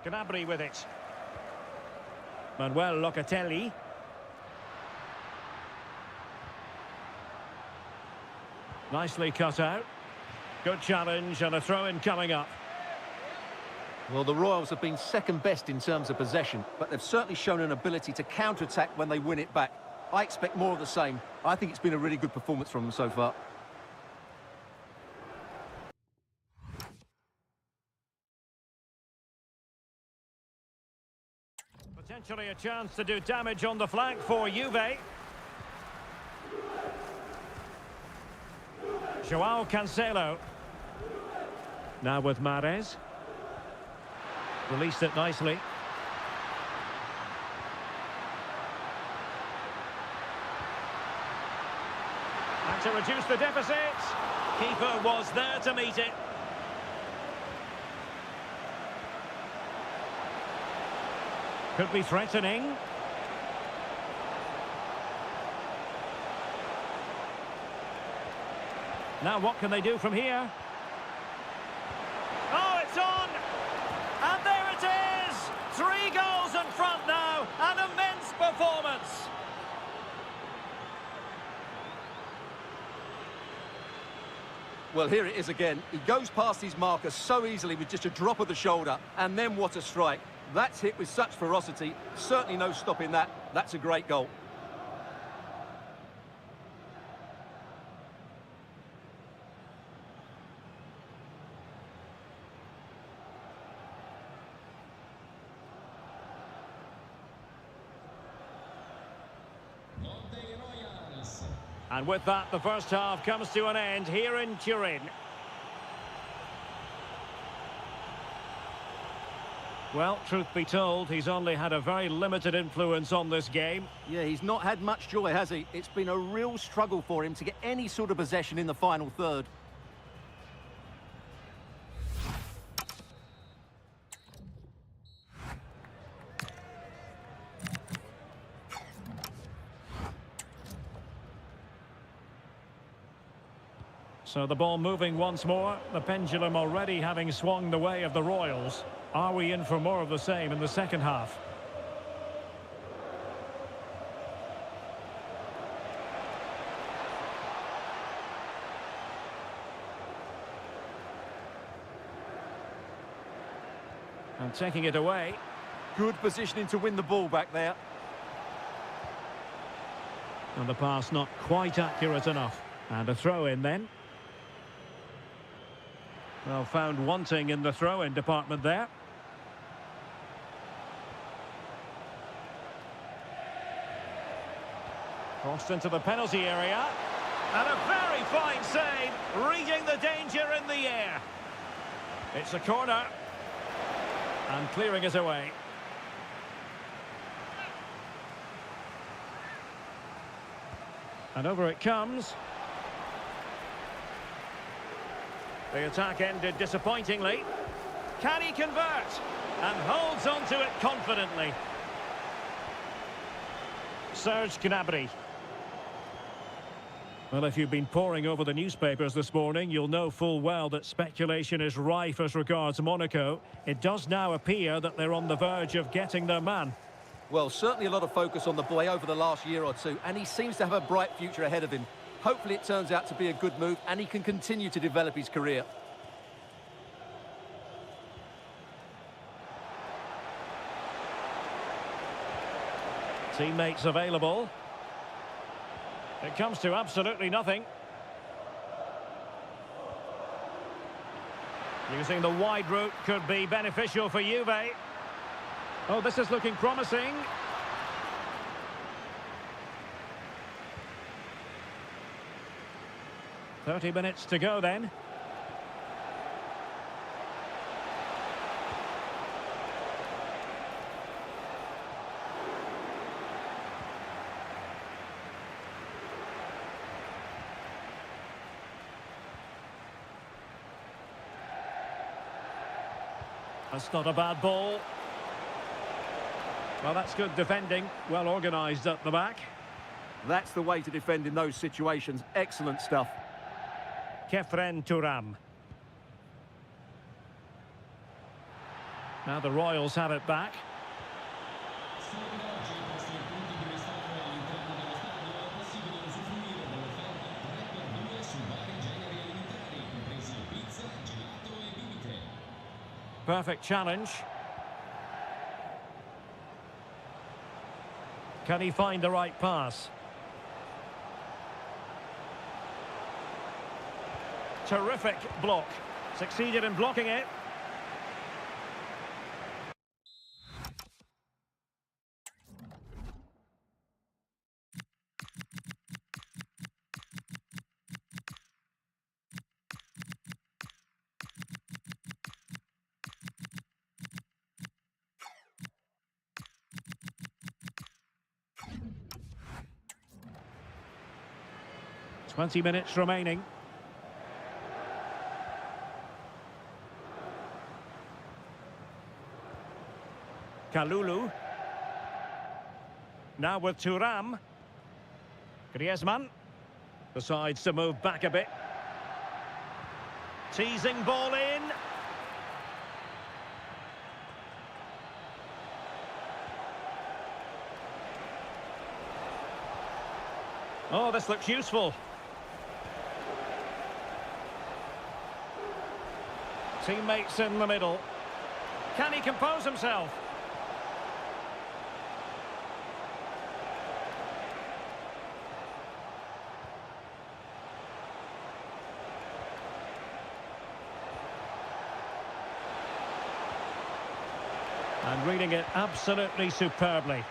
Gnabry with it. Manuel Locatelli. Nicely cut out. Good challenge and a throw-in coming up. Well, the Royals have been second best in terms of possession, but they've certainly shown an ability to counter-attack when they win it back. I expect more of the same. I think it's been a really good performance from them so far. Potentially a chance to do damage on the flank for Juve. João Cancelo. Now with Mahrez. Released it nicely. And to reduce the deficit. Keeper was there to meet it. Could be threatening. Now what can they do from here? Oh, it's on! And there it is! 3 goals in front now. An immense performance. Well, here it is again. He goes past his marker so easily with just a drop of the shoulder. And then what a strike. That's hit with such ferocity. Certainly no stopping that. That's a great goal. And with that, the first half comes to an end here in Turin. Well, truth be told, he's only had a very limited influence on this game. Yeah, he's not had much joy, has he? It's been a real struggle for him to get any sort of possession in the final third. So the ball moving once more. The pendulum already having swung the way of the Royals. Are we in for more of the same in the second half? And taking it away. Good positioning to win the ball back there. And the pass not quite accurate enough. And a throw in then. Well, found wanting in the throw-in department there. Crossed into the penalty area. And a very fine save, reading the danger in the air. It's a corner. And clearing it away. And over it comes. The attack ended disappointingly. Can he convert? And holds on to it confidently. Serge Gnabry. Well, if you've been poring over the newspapers this morning, you'll know full well that speculation is rife as regards Monaco. It does now appear that they're on the verge of getting their man. Well, certainly a lot of focus on the boy over the last year or two, and he seems to have a bright future ahead of him. Hopefully it turns out to be a good move, and he can continue to develop his career. Teammates available. It comes to absolutely nothing. Using the wide route could be beneficial for Juve. Oh, this is looking promising. "30 minutes to go then. That's not a bad ball. Well, that's good defending. Well organised at the back. That's the way to defend in those situations. Excellent stuff. Kefren Turam. Now the Royals have it back. Perfect challenge. Can he find the right pass? Terrific block. Succeeded in blocking it. Twenty minutes remaining. Kalulu. Now with Thuram. Griezmann. Decides to move back a bit. Teasing ball in. Oh, this looks useful. Teammates in the middle. Can he compose himself? And reading it absolutely superbly.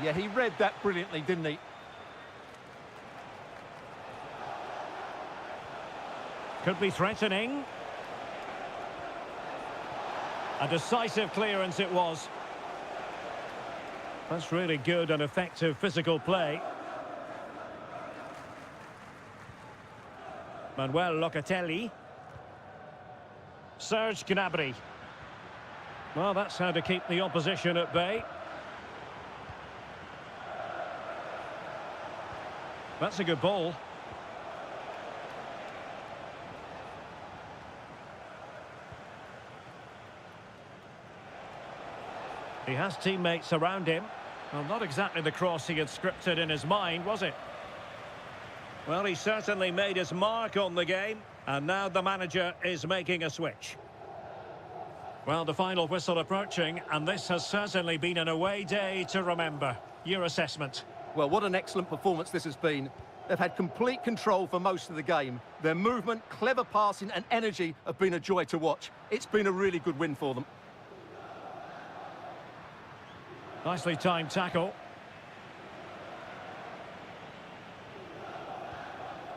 Yeah, he read that brilliantly, didn't he? Could be threatening. A decisive clearance it was. That's really good and effective physical play. Manuel Locatelli. Serge Gnabry. Well, that's how to keep the opposition at bay. That's a good ball. He has teammates around him. Well, not exactly the cross he had scripted in his mind, was it? Well, he certainly made his mark on the game, and now the manager is making a switch. Well, the final whistle approaching, and this has certainly been an away day to remember. Your assessment? Well, what an excellent performance this has been. They've had complete control for most of the game. Their movement, clever passing and energy have been a joy to watch. It's been a really good win for them. Nicely timed tackle.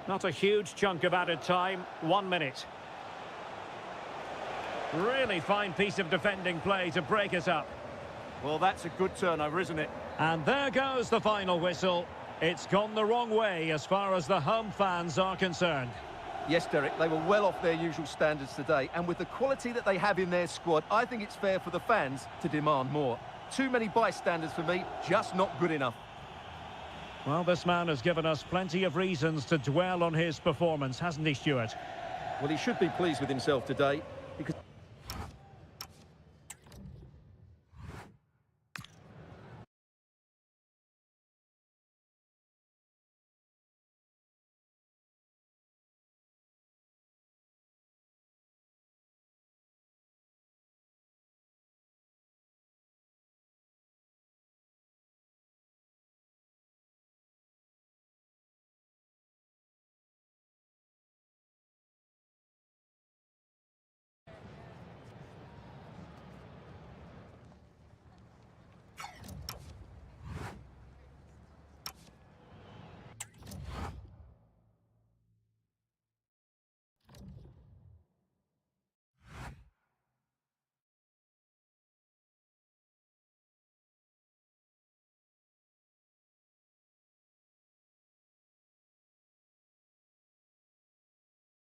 Not a huge chunk of added time, 1 minute. Really fine piece of defending play to break us up. Well, that's a good turnover, isn't it? And there goes the final whistle. It's gone the wrong way as far as the home fans are concerned. Yes, Derek, they were well off their usual standards today, and with the quality that they have in their squad, I think it's fair for the fans to demand more. Too many bystanders for me, just not good enough. Well, this man has given us plenty of reasons to dwell on his performance, hasn't he, Stuart? Well, he should be pleased with himself today.